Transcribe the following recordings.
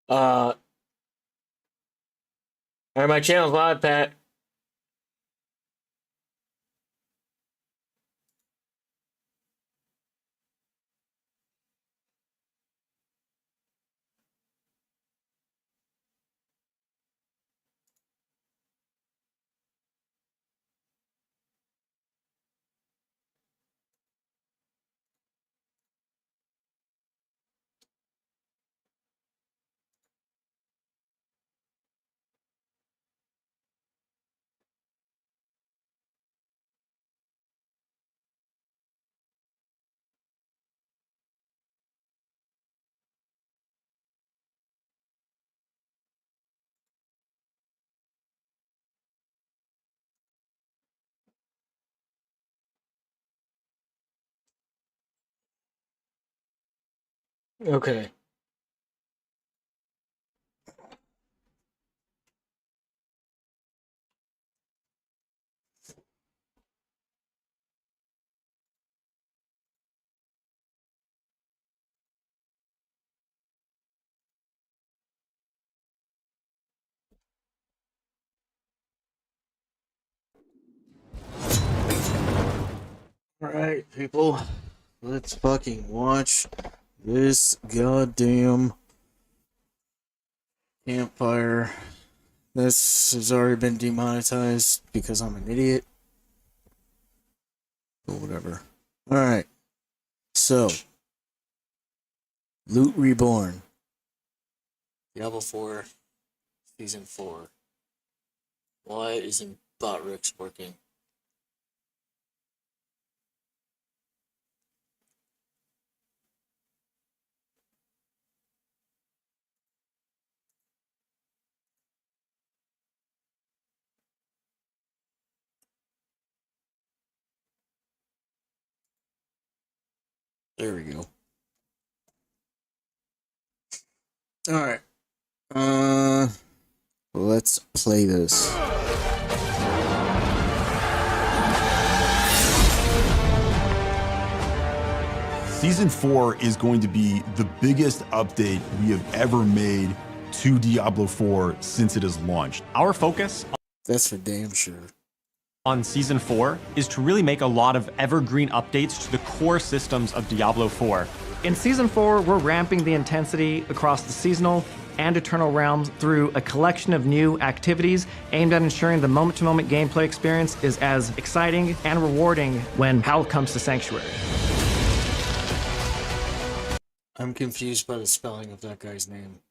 Alright, my channel's live, Pat. Okay. Alright, people. Let's fucking watch this goddamn Campfire. This has already been demonetized because I'm an idiot. Or whatever. Alright. So. Loot Reborn. Diablo 4. Season 4. Why isn't Botrix working? There we go. Alright. Let's play this. Season 4 is going to be the biggest update we have ever made to Diablo 4 since it has launched. Our focus That's for damn sure. on Season 4 is to really make a lot of evergreen updates to the core systems of Diablo 4. In Season 4, we're ramping the intensity across the seasonal and eternal realms through a collection of new activities aimed at ensuring the moment-to-moment gameplay experience is as exciting and rewarding when Hal comes to Sanctuary. I'm confused by the spelling of that guy's name.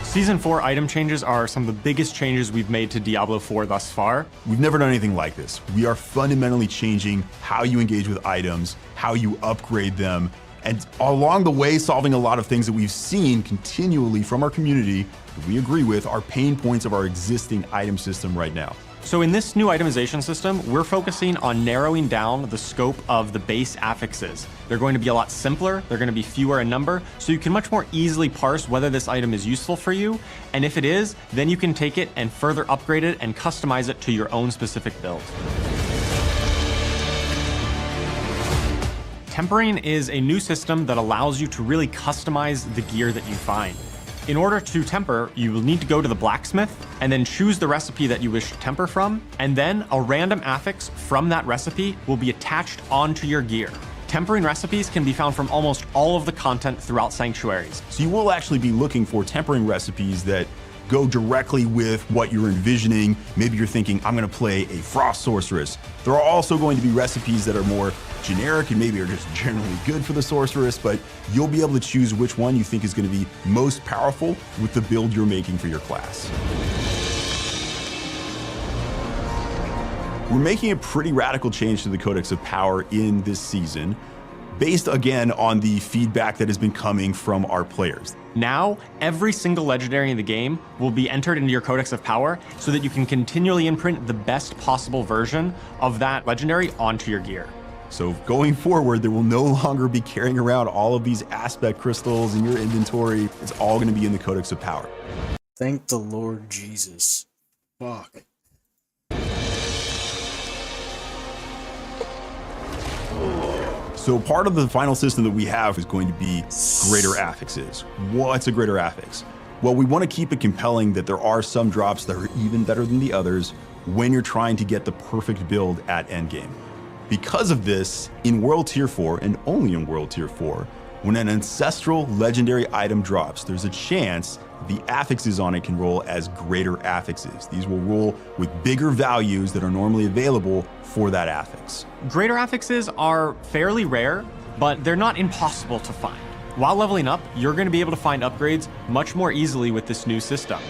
Season 4 item changes are some of the biggest changes we've made to Diablo 4 thus far. We've never done anything like this. We are fundamentally changing how you engage with items, how you upgrade them, and along the way solving a lot of things that we've seen continually from our community that we agree with are pain points of our existing item system right now. So in this new itemization system, we're focusing on narrowing down the scope of the base affixes. They're going to be a lot simpler, they're going to be fewer in number, so you can much more easily parse whether this item is useful for you, and if it is, then you can take it and further upgrade it and customize it to your own specific build. Tempering is a new system that allows you to really customize the gear that you find. In order to temper, you will need to go to the blacksmith and then choose the recipe that you wish to temper from, and then a random affix from that recipe will be attached onto your gear. Tempering recipes can be found from almost all of the content throughout Sanctuaries. So you will actually be looking for tempering recipes that go directly with what you're envisioning. Maybe you're thinking, I'm gonna play a Frost Sorceress. There are also going to be recipes that are more generic and maybe are just generally good for the Sorceress, but you'll be able to choose which one you think is gonna be most powerful with the build you're making for your class. We're making a pretty radical change to the Codex of Power in this season, based again on the feedback that has been coming from our players. Now, every single legendary in the game will be entered into your Codex of Power so that you can continually imprint the best possible version of that legendary onto your gear. So going forward, there will no longer be carrying around all of these aspect crystals in your inventory. It's all going to be in the Codex of Power. Thank the Lord Jesus. Fuck. So part of the final system that we have is going to be greater affixes. What's a greater affix? Well, we want to keep it compelling that there are some drops that are even better than the others when you're trying to get the perfect build at endgame. Because of this, in World Tier 4, and only in World Tier 4, when an ancestral legendary item drops, there's a chance the affixes on it can roll as greater affixes. These will roll with bigger values that are normally available for that affix. Greater affixes are fairly rare, but they're not impossible to find. While leveling up, you're going to be able to find upgrades much more easily with this new system.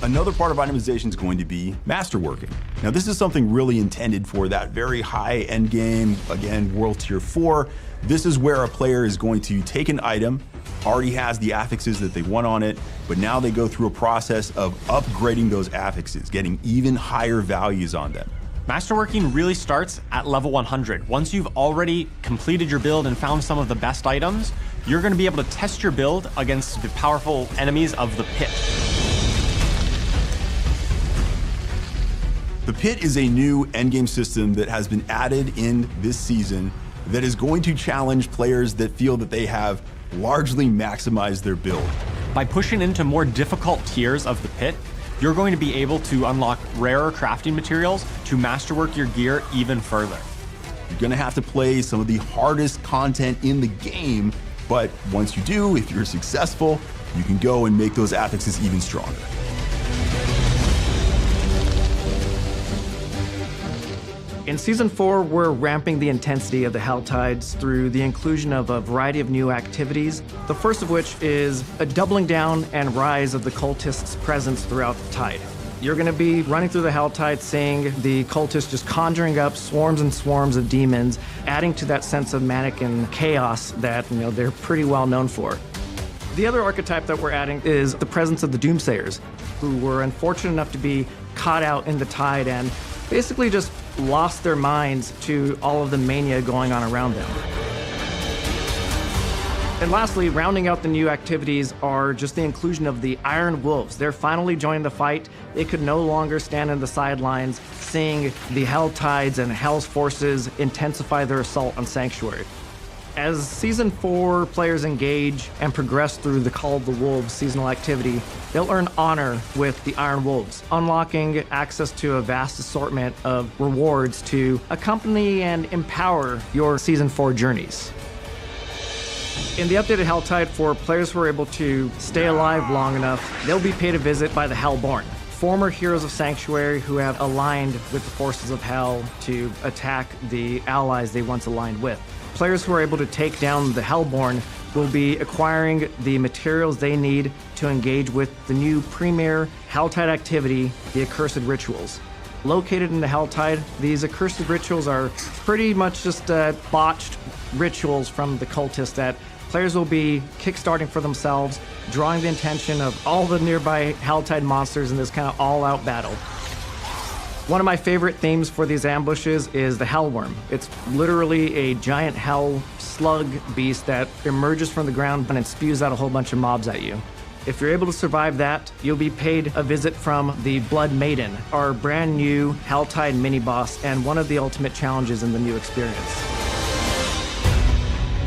Another part of itemization is going to be masterworking. Now, this is something really intended for that very high end game, again, World Tier 4. This is where a player is going to take an item, already has the affixes that they want on it, but now they go through a process of upgrading those affixes, getting even higher values on them. Masterworking really starts at level 100. Once you've already completed your build and found some of the best items, you're going to be able to test your build against the powerful enemies of the pit. The pit is a new endgame system that has been added in this season that is going to challenge players that feel that they have largely maximized their build. By pushing into more difficult tiers of the pit, you're going to be able to unlock rarer crafting materials to masterwork your gear even further. You're gonna have to play some of the hardest content in the game, but once you do, if you're successful, you can go and make those affixes even stronger. In Season 4, we're ramping the intensity of the Hell Tides through the inclusion of a variety of new activities, the first of which is a doubling down and rise of the cultists' presence throughout the tide. You're going to be running through the Hell Tide, seeing the cultists just conjuring up swarms and swarms of demons, adding to that sense of manic and chaos that they're pretty well known for. The other archetype that we're adding is the presence of the Doomsayers, who were unfortunate enough to be caught out in the tide and basically just lost their minds to all of the mania going on around them. And lastly, rounding out the new activities are just the inclusion of the Iron Wolves. They're finally joining the fight. They could no longer stand in the sidelines, seeing the Hell Tides and Hell's forces intensify their assault on Sanctuary. As Season 4 players engage and progress through the Call of the Wolves seasonal activity, they'll earn honor with the Iron Wolves, unlocking access to a vast assortment of rewards to accompany and empower your Season 4 journeys. In the updated Helltide, for players who are able to stay alive long enough, they'll be paid a visit by the Hellborn, former heroes of Sanctuary who have aligned with the forces of Hell to attack the allies they once aligned with. Players who are able to take down the Hellborn will be acquiring the materials they need to engage with the new premier Helltide activity, the Accursed Rituals. Located in the Helltide, these Accursed Rituals are pretty much just botched rituals from the cultists that players will be kickstarting for themselves, drawing the attention of all the nearby Helltide monsters in this kind of all-out battle. One of my favorite themes for these ambushes is the Hellworm. It's literally a giant hell slug beast that emerges from the ground and it spews out a whole bunch of mobs at you. If you're able to survive that, you'll be paid a visit from the Blood Maiden, our brand new Helltide mini-boss and one of the ultimate challenges in the new experience.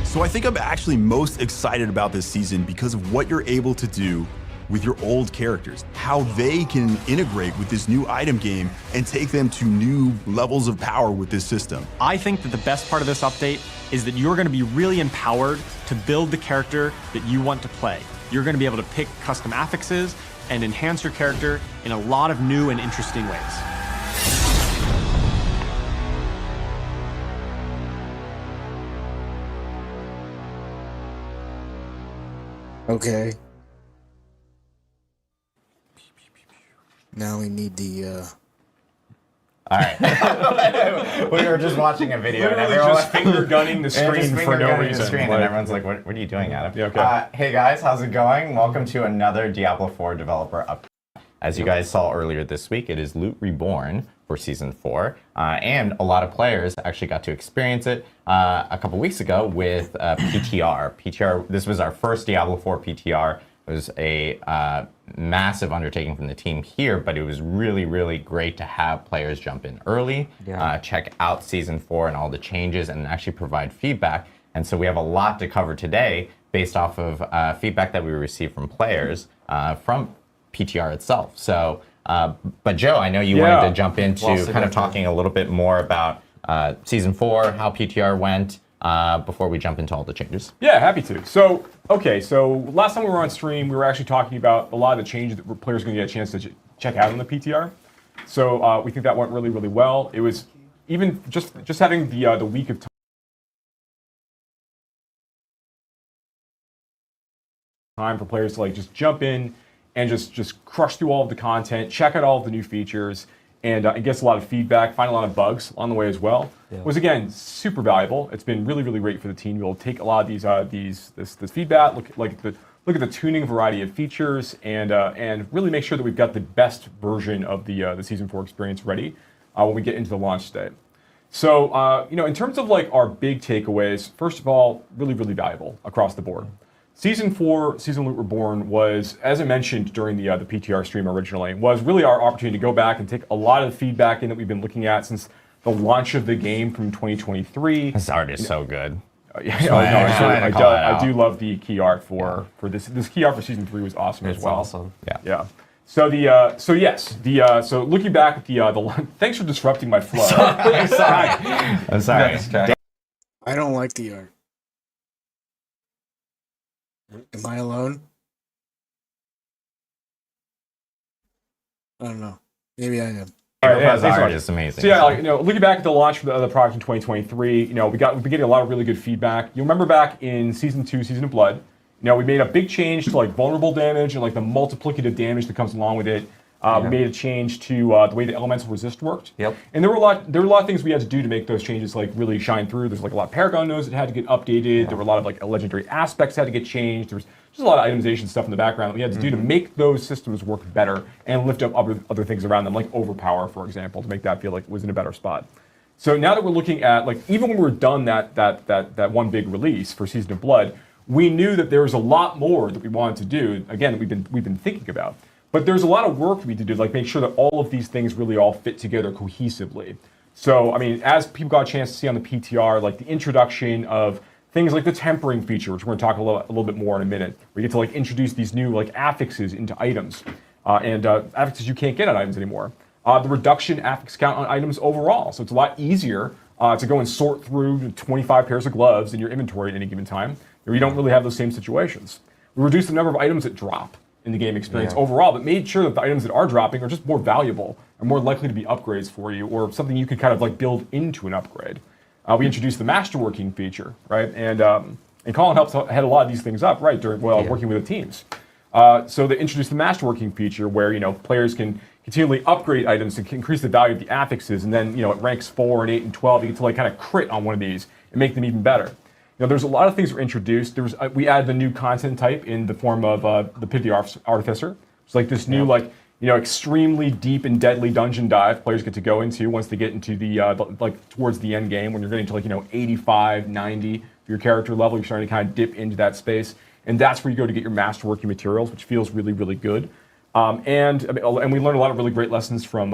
So I think I'm actually most excited about this season because of what you're able to do with your old characters, how they can integrate with this new item game and take them to new levels of power with this system. I think that the best part of this update is that you're going to be really empowered to build the character that you want to play. You're going to be able to pick custom affixes and enhance your character in a lot of new and interesting ways. Okay. Now we need the, All right. We were just watching a video and everyone just finger gunning the screen for no reason. And everyone's like, what are you doing, Adam? Yeah, okay. Hey guys, how's it going? Welcome to another Diablo 4 developer update. As you guys saw earlier this week, it is Loot Reborn for Season 4. And a lot of players actually got to experience it a couple weeks ago with PTR. This was our first Diablo 4 PTR. It was a massive undertaking from the team here, but it was really, really great to have players jump in early, check out Season 4 and all the changes, and actually provide feedback. And so we have a lot to cover today based off of feedback that we received from players from PTR itself. So, but Joe, I know you wanted to jump into kind of talking a little bit more about Season 4, how PTR went, before we jump into all the changes. Yeah, happy to. So, okay, so last time we were on stream, we were actually talking about a lot of the changes that players are going to get a chance to check out on the PTR. So we think that went really, really well. It was even just having the week of time for players to like just jump in and just crush through all of the content, check out all of the new features, and it gets a lot of feedback, find a lot of bugs on the way as well. Was again super valuable. It's been really, really great for the team. We'll take a lot of this feedback, look at the tuning variety of features, and really make sure that we've got the best version of the Season 4 experience ready when we get into the launch state. So in terms of like our big takeaways, first of all, really, really valuable across the board. Season 4, Season Loot Reborn was, as I mentioned during the PTR stream originally, was really our opportunity to go back and take a lot of the feedback in that we've been looking at since the launch of the game from 2023. This art is so good. I do love the key art for this. This key art for Season 3 was awesome as well. It's awesome. Yeah. So so looking back at the thanks for disrupting my flow. I'm sorry. I don't like the art. Am I alone? I don't know. Maybe I am. Thanks art is amazing. So yeah, looking back at the launch of the project in 2023, we've been getting a lot of really good feedback. You remember back in Season 2, Season of Blood, we made a big change to like vulnerable damage and like the multiplicative damage that comes along with it. We made a change to the way the elemental resist worked. Yep. And there were a lot of things we had to do to make those changes like really shine through. There's like a lot of Paragon nodes that had to get updated. There were a lot of like legendary aspects that had to get changed. There was just a lot of itemization stuff in the background that we had to do to make those systems work better and lift up other things around them, like overpower, for example, to make that feel like it was in a better spot. So now that we're looking at like even when we were done that one big release for Season of Blood, we knew that there was a lot more that we wanted to do. Again, that we've been thinking about. But there's a lot of work we need to do, like make sure that all of these things really all fit together cohesively. So, I mean, as people got a chance to see on the PTR, like the introduction of things like the tempering feature, which we're going to talk a little bit more in a minute. We get to like introduce these new like affixes into items, and affixes you can't get on items anymore. The reduction affix count on items overall, so it's a lot easier to go and sort through 25 pairs of gloves in your inventory at any given time, where you don't really have those same situations. We reduced the number of items that drop in the game experience overall, but made sure that the items that are dropping are just more valuable and more likely to be upgrades for you, or something you could kind of like build into an upgrade. We introduced the masterworking feature, right? And Colin helped head a lot of these things up, right, during working with the teams. So they introduced the masterworking feature where players can continually upgrade items and increase the value of the affixes, and then at ranks 4 and 8 and 12, you get to like kind of crit on one of these and make them even better. There's a lot of things that were introduced. We added the new content type in the form of the Pit of the Artificer. It's like this new extremely deep and deadly dungeon dive players get to go into once they get into the towards the end game, when you're getting to 85, 90 for your character level. You're starting to kind of dip into that space, and that's where you go to get your masterworking materials, which feels really, really good. And we learned a lot of really great lessons from.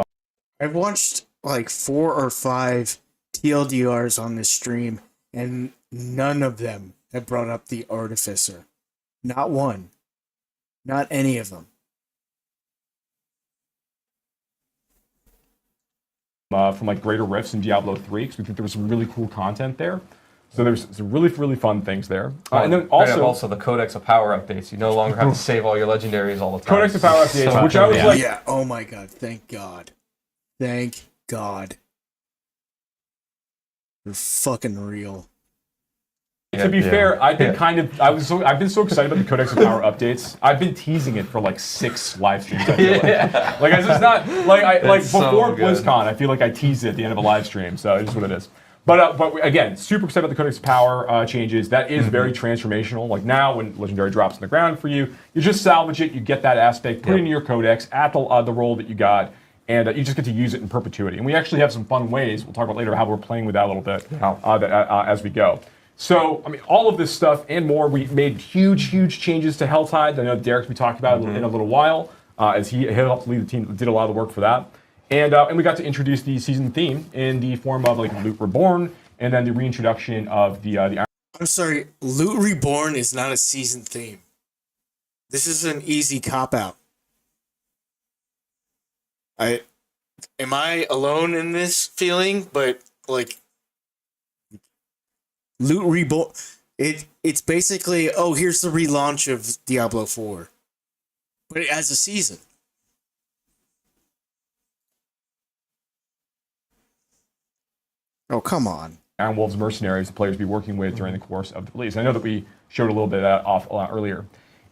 I've watched like 4 or 5 TLDRs on this stream, and none of them have brought up the Artificer. Not one. Not any of them. From like Greater Rifts in Diablo 3, because we think there was some really cool content there. So there's some really, really fun things there. And then also the Codex of Power updates. You no longer have to save all your legendaries all the time. Codex of Power updates, which I was like... Yeah, oh my god, thank God. Thank God. They're fucking real. To be fair, I've been so excited about the Codex of Power updates. I've been teasing it for like 6 live streams. I feel like it's just not like before BlizzCon. I feel like I teased it at the end of a live stream. So it's just what it is. But again, super excited about the Codex of Power changes. That is very transformational. Like now, when Legendary drops on the ground for you, you just salvage it. You get that aspect, put it into your Codex, at the roll that you got, and you just get to use it in perpetuity. And we actually have some fun ways. We'll talk about later how we're playing with that a little bit as we go. So, I mean, all of this stuff and more, we made huge changes to Helltide. I know Derek's we talked about in a little while, as he helped lead the team, did a lot of the work for that. And we got to introduce the season theme in the form of like Loot Reborn, and then the reintroduction of the I'm sorry, Loot Reborn is not a season theme. This is an easy cop-out. Am I alone in this feeling? But, like, Loot Reborn, it's basically, oh, here's the relaunch of Diablo 4. But as a season. Oh, come on. Iron Wolves mercenaries the players be working with during the course of the release. I know that we showed a little bit of that off a lot earlier.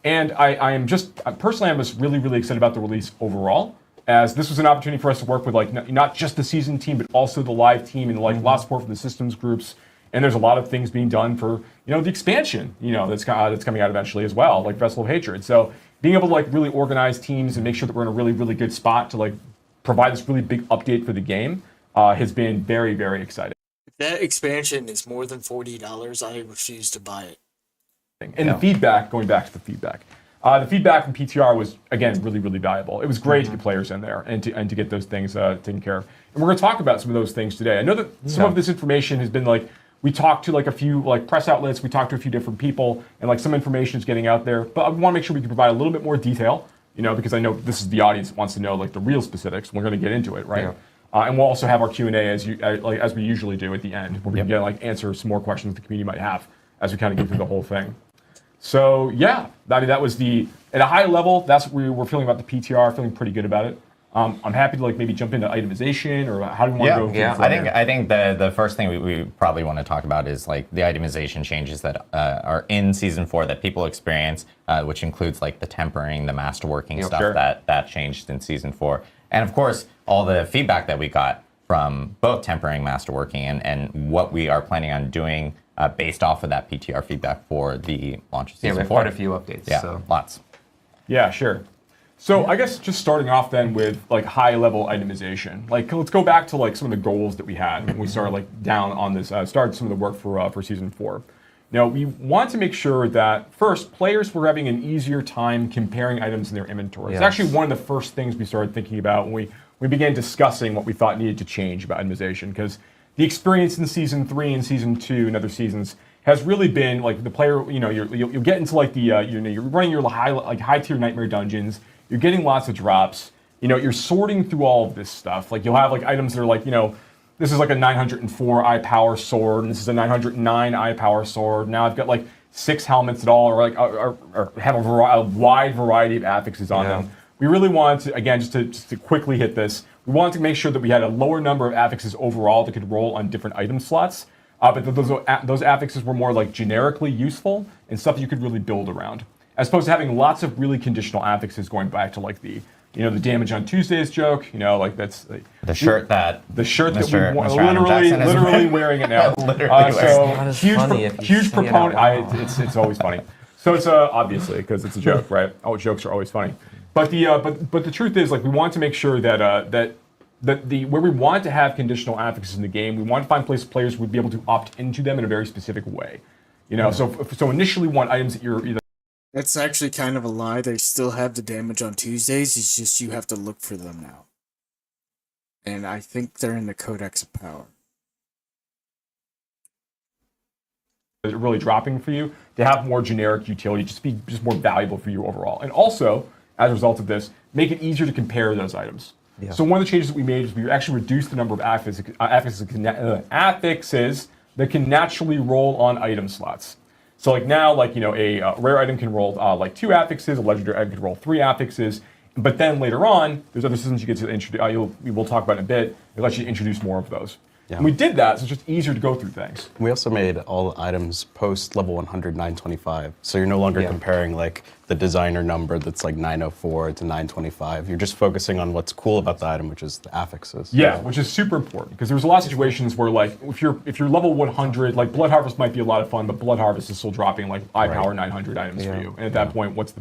And I'm just really excited about the release overall, as this was an opportunity for us to work with like not just the season team, but also the live team, and like lots of support from the systems groups. And there's a lot of things being done for, the expansion, that's coming out eventually as well, like Vessel of Hatred. So being able to like really organize teams and make sure that we're in a really good spot to like provide this really big update for the game has been very exciting. If that expansion is more than $40, I refuse to buy it. And the feedback, going back to the feedback from PTR was, again, really valuable. It was great to get players in there and to get those things taken care of. And we're going to talk about some of those things today. I know that some of this information has been like, we talked to like a few like press outlets, we talked to a few different people, and like some information is getting out there. But I want to make sure we can provide a little bit more detail, because I know this is the audience that wants to know like the real specifics. We're going to get into it, right? Yeah. And we'll also have our Q&A as we usually do at the end, where we can get answer some more questions the community might have as we kind of go through the whole thing. So yeah, that was at a high level, that's what we were feeling about the PTR, feeling pretty good about it. I'm happy to like maybe jump into itemization, or how do you want to go? Yeah, I think the first thing we probably want to talk about is like the itemization changes that are in season 4 that people experience, which includes like the tempering, the masterworking stuff that changed in season 4. And of course, all the feedback that we got from both tempering, masterworking, and what we are planning on doing based off of that PTR feedback for the launch of season 4. Yeah, we have quite a few updates. Yeah, so. Lots. Yeah, sure. So I guess just starting off then with like high-level itemization. Like let's go back to like some of the goals that we had when we started like down on this. Started some of the work for season 4. Now we want to make sure that first players were having an easier time comparing items in their inventory. It's actually one of the first things we started thinking about when we began discussing what we thought needed to change about itemization, because the experience in season 3 and season 2 and other seasons has really been like the player. You'll get into like the you're running your high tier nightmare dungeons. You're getting lots of drops. You're sorting through all of this stuff. Like you'll have like items that are like this is like a 904 eye power sword, and this is a 909 eye power sword. Now I've got like 6 helmets that all are like or have a wide variety of affixes on them. We really wanted to, again, just to quickly hit this, we wanted to make sure that we had a lower number of affixes overall that could roll on different item slots, but that those affixes were more like generically useful and stuff that you could really build around, as opposed to having lots of really conditional affixes going back to like the damage on Tuesdays joke, like that's like, the shirt that we literally wearing it now. Huge proponent. It's always funny. So it's obviously because it's a joke, right? Oh, jokes are always funny. But the truth is, like, we want to make sure that where we want to have conditional affixes in the game, we want to find places players would be able to opt into them in a very specific way. So initially want items that you're either. That's actually kind of a lie. They still have the damage on Tuesdays. It's just you have to look for them now. And I think they're in the Codex of Power. Really dropping for you to have more generic utility, just more valuable for you overall. And also, as a result of this, make it easier to compare those items. Yeah. So one of the changes that we made is we actually reduced the number of affixes that can naturally roll on item slots. So like now, like a rare item can roll like 2 affixes, a legendary item can roll 3 affixes, but then later on, there's other systems you get to introduce. We will talk about in a bit. It lets you introduce more of those. Yeah. And we did that, so it's just easier to go through things. We also made all items post level 100 925. So you're no longer comparing like the designer number that's like 904 to 925. You're just focusing on what's cool about the item, which is the affixes. Yeah, which is super important, because there's a lot of situations where like if you're level 100, like Blood Harvest might be a lot of fun, but Blood Harvest is still dropping like eye power 900 items for you. And at that point, what's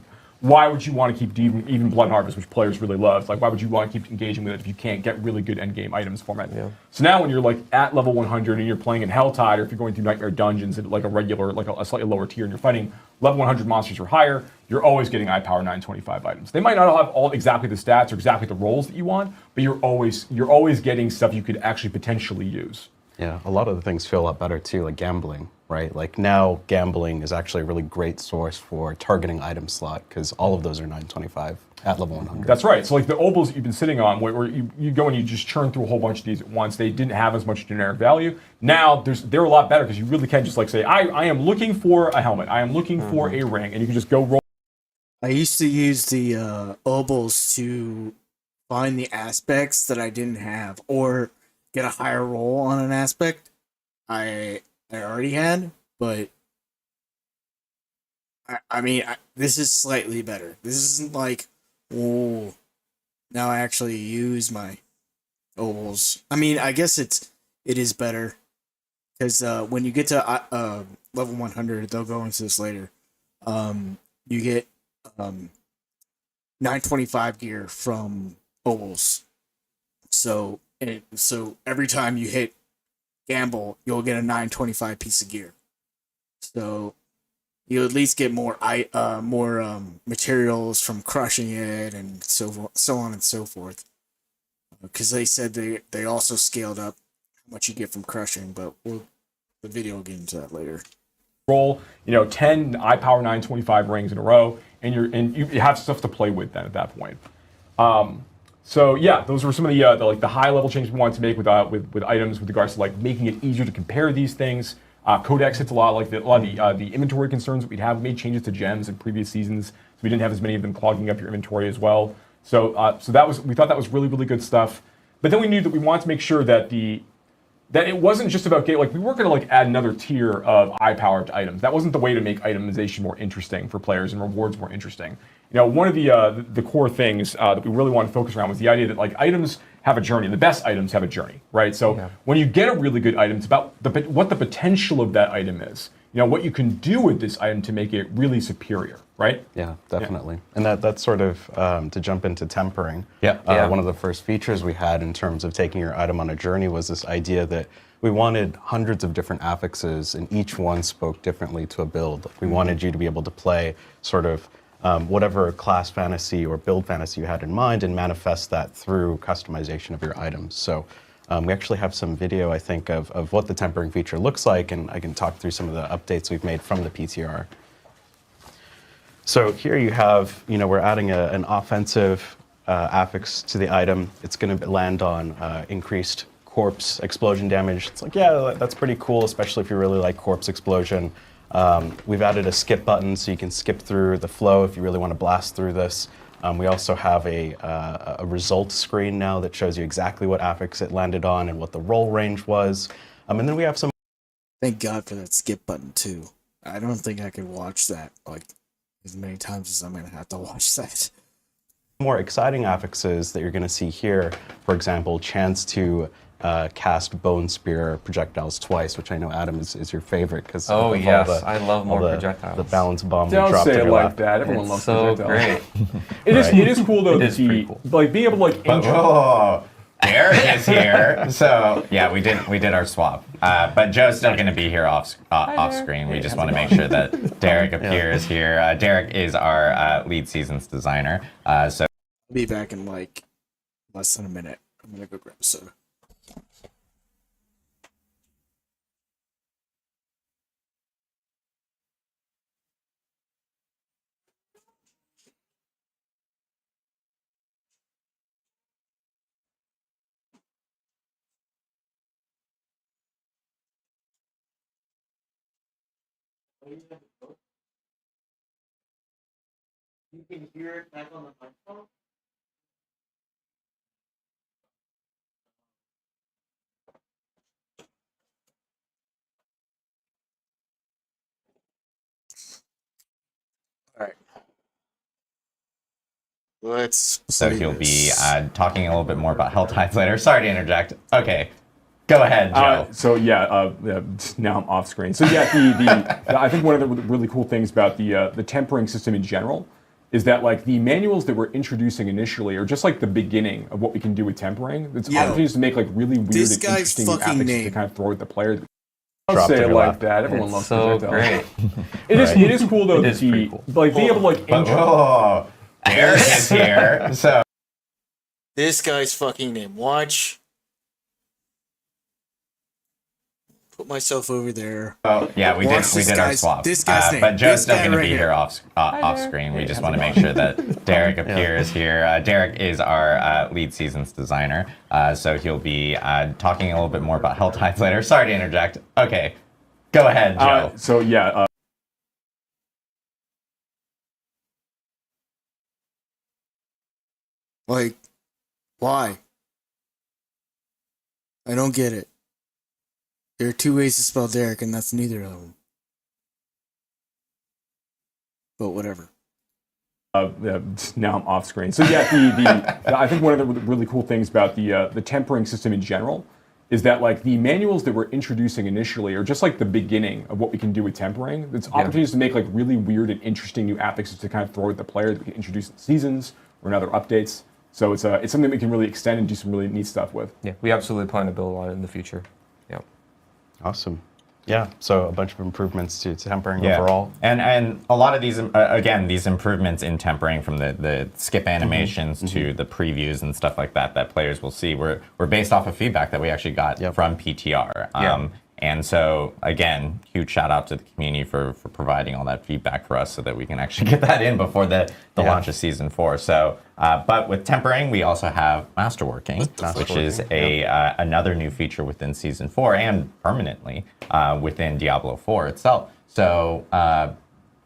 why would you want to keep even Blood Harvest, which players really love? Like, why would you want to keep engaging with it if you can't get really good endgame items from it? Yeah. So now when you're like at level 100 and you're playing in Helltide, or if you're going through Nightmare Dungeons at like a regular, like a slightly lower tier, and you're fighting level 100 monsters or higher, you're always getting iPower 925 items. They might not all have all exactly the stats or exactly the roles that you want, but you're always getting stuff you could actually potentially use. Yeah, a lot of the things feel a lot better too, like gambling, right? Like now gambling is actually a really great source for targeting item slot because all of those are 925 at level 100. That's right. So like the obols that you've been sitting on, where you go and you just churn through a whole bunch of these at once, they didn't have as much generic value. Now they're a lot better because you really can just like say, I am looking for a helmet, I am looking for a ring, and you can just go roll. I used to use the obols to find the aspects that I didn't have, or get a higher roll on an aspect I already had, but I mean, this is slightly better. This isn't like, oh, now I actually use my ovals. I mean, I guess it is better because when you get to level 100, they'll go into this later. You get 925 gear from ovals. So every time you hit gamble, you'll get a 925 piece of gear. So you at least get more materials from crushing it, and so on and so forth. Because they said they also scaled up how much you get from crushing, but the video will get into that later. Roll 10 iPower 925 rings in a row, and you have stuff to play with then at that point. So yeah, those were some of the high level changes we wanted to make with items with regards to like making it easier to compare these things. Codex hits a lot of the inventory concerns that we'd have. We made changes to gems in previous seasons, so we didn't have as many of them clogging up your inventory as well. So we thought that was really, really good stuff. But then we knew that we wanted to make sure that it wasn't just about we weren't going to add another tier of eye-powered items. That wasn't the way to make itemization more interesting for players and rewards more interesting. One of the core things that we really want to focus around was the idea that items have a journey. The best items have a journey, right? So when you get a really good item, it's about what the potential of that item is. What you can do with this item to make it really superior, right? Yeah, definitely. And that's sort of to jump into tempering. One of the first features we had in terms of taking your item on a journey was this idea that we wanted hundreds of different affixes, and each one spoke differently to a build. We wanted you to be able to play sort of whatever class fantasy or build fantasy you had in mind and manifest that through customization of your items. So we actually have some video, I think, of what the tempering feature looks like, and I can talk through some of the updates we've made from the PTR. So here you have, we're adding an offensive affix to the item. It's going to land on increased corpse explosion damage. It's like, yeah, that's pretty cool, especially if you really like corpse explosion. We've added a skip button so you can skip through the flow if you really want to blast through this. We also have a result screen now that shows you exactly what affix it landed on and what the roll range was. And then we have some... Thank God for that skip button too. I don't think I could watch that as many times as I'm going to have to watch that. More exciting affixes that you're going to see here. For example, chance to cast Bone Spear projectiles twice, which I know, Adam, is your favorite. Cause oh, yes. I love more projectiles. The balance bomb Don't dropped say in it your like lap. that. Everyone loves so projectiles. Great. It is cool, though, it is pretty cool. Being able to, Oh, Derek is here. So, yeah, we did our swap. But Joe's still going to be here off screen. We just want to make sure that Derek appears here. Derek is our lead seasons designer. So I'll be back in less than a minute. I'm going to go grab a soda. You can hear it back on the microphone? All right. So he'll be talking a little bit more about Helltides later. Sorry to interject. Okay, go ahead, Joe. Now I'm off screen. So yeah, I think one of the really cool things about the tempering system in general is that like the manuals that we're introducing initially are just like the beginning of what we can do with tempering. It's opportunities to make like really weird this and guy's interesting new fucking affixes to name. kind of throw at the player. Don't Dropped say to it your like left. that. Everyone It's loves so projectiles. great. It is cool though. It is pretty cool. Like being able to like Oh, Derek is here. So This guy's fucking name. Watch. Put myself over there. yeah, we Watch did this our guy's- swap. this guy's name. But Joe's This still guy going to right be here. here off screen. We just want to make sure that Derek appears here. Derek is our lead seasons designer, so he'll be talking a little bit more about Hell Tides later. Sorry to interject. Okay, go ahead, Joe. so yeah. Like, why? I don't get it. There are two ways to spell Derek, and that's neither of them. But whatever. Yeah, now I'm off screen. So yeah, I think one of the really cool things about the tempering system in general is that like the manuals that we're introducing initially are just like the beginning of what we can do with tempering. It's opportunities to make like really weird and interesting new affixes to kind of throw at the player that we can introduce in seasons or in other updates. So it's something we can really extend and do some really neat stuff with. Yeah, we absolutely plan to build on it in the future. Yeah. Awesome. Yeah, so a bunch of improvements to tempering overall. And a lot of these, again, these improvements in tempering from the skip animations to the previews and stuff like that players will see were based off of feedback that we actually got from PTR. And so, again, huge shout out to the community for providing all that feedback for us so that we can actually get that in before the launch of Season 4. So, but with tempering, we also have masterworking, which is another new feature within Season 4 and permanently within Diablo 4 itself. So,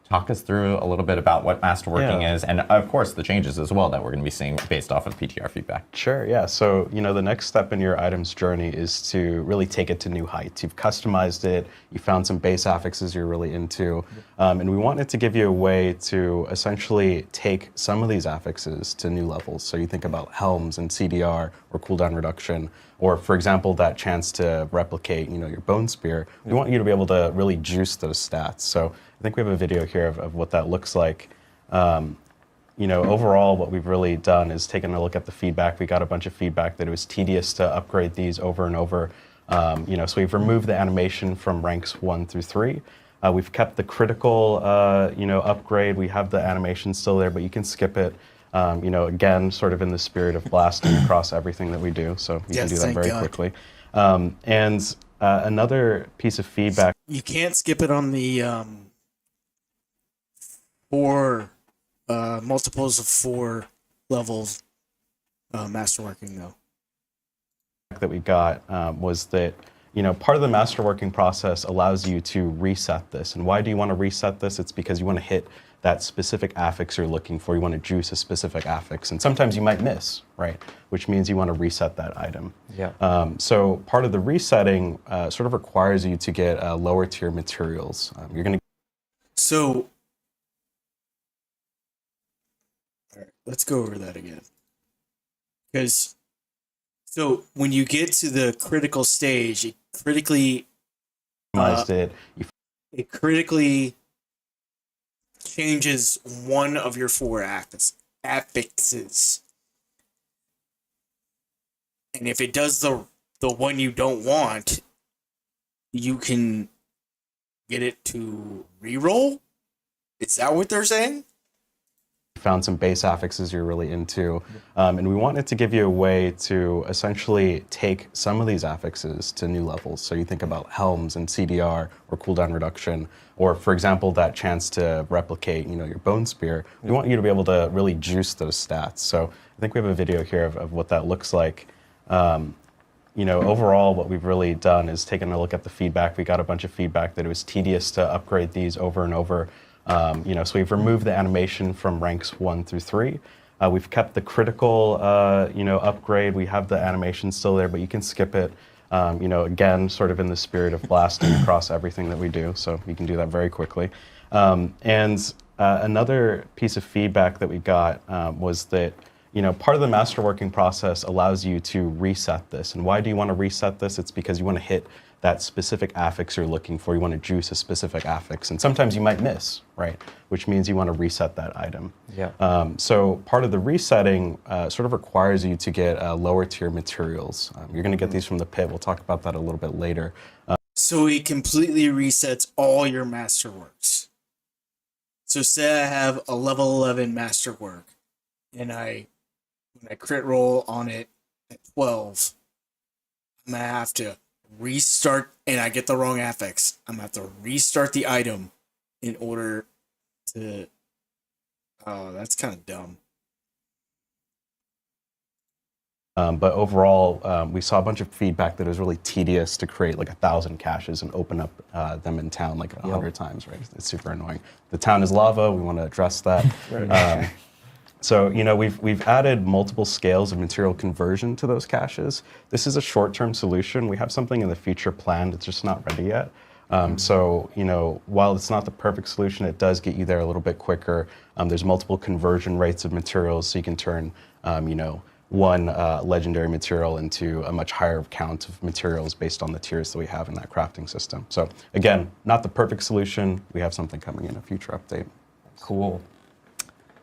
talk us through a little bit about what masterworking is, and of course the changes as well that we're going to be seeing based off of PTR feedback. Sure, yeah. So, the next step in your item's journey is to really take it to new heights. You've customized it, you found some base affixes you're really into, and we wanted to give you a way to essentially take some of these affixes to new levels. So you think about helms and CDR or cooldown reduction, or for example, that chance to replicate, your bone spear. We want you to be able to really juice those stats. So I think we have a video here of what that looks like. Overall, what we've really done is taken a look at the feedback. We got a bunch of feedback that it was tedious to upgrade these over and over. So we've removed the animation from ranks 1 through 3. We've kept the critical, upgrade. We have the animation still there, but you can skip it. Again, sort of in the spirit of blasting across everything that we do. So you can do that very quickly. And another piece of feedback. You can't skip it on the 4 multiples of 4 levels masterworking though. That we got was that part of the masterworking process allows you to reset this. And why do you want to reset this? It's because you want to hit that specific affix you're looking for. You want to juice a specific affix, and sometimes you might miss, right? Which means you want to reset that item. Yeah. So part of the resetting sort of requires you to get lower tier materials. You're going to. So, all right, let's go over that again. Because, so when you get to the critical stage, it critically changes one of your 4 affixes. And if it does the one you don't want, you can get it to reroll? Is that what they're saying? Found some base affixes you're really into, and we wanted to give you a way to essentially take some of these affixes to new levels. So you think about helms and CDR or cooldown reduction, or for example, that chance to replicate, your bone spear. We want you to be able to really juice those stats. So I think we have a video here of what that looks like. Overall, what we've really done is taken a look at the feedback. We got a bunch of feedback that it was tedious to upgrade these over and over. So we've removed the animation from ranks 1 through 3. We've kept the critical, upgrade. We have the animation still there, but you can skip it. Again, sort of in the spirit of blasting across everything that we do. So you can do that very quickly. And another piece of feedback that we got was that part of the masterworking process allows you to reset this. And why do you want to reset this? It's because you want to hit that specific affix you're looking for. You want to juice a specific affix, and sometimes you might miss, right? Which means you want to reset that item. Yeah. So part of the resetting sort of requires you to get lower tier materials. You're going to get these from the pit. We'll talk about that a little bit later. So it completely resets all your masterworks. So say I have a level 11 masterwork, and when I crit roll on it at 12, I'm going to have to restart, and I get the wrong affix. I'm going to have to restart the item in order to... Oh, that's kind of dumb. But overall, we saw a bunch of feedback that it was really tedious to create like 1,000 caches and open up them in town like 100 times, right? It's super annoying. The town is lava. We want to address that. So, you know, we've added multiple scales of material conversion to those caches. This is a short-term solution. We have something in the future planned. It's just not ready yet. So, you know, while it's not the perfect solution, it does get you there a little bit quicker. There's multiple conversion rates of materials, so you can turn, you know, one legendary material into a much higher count of materials based on the tiers that we have in that crafting system. So again, not the perfect solution. We have something coming in a future update. Cool.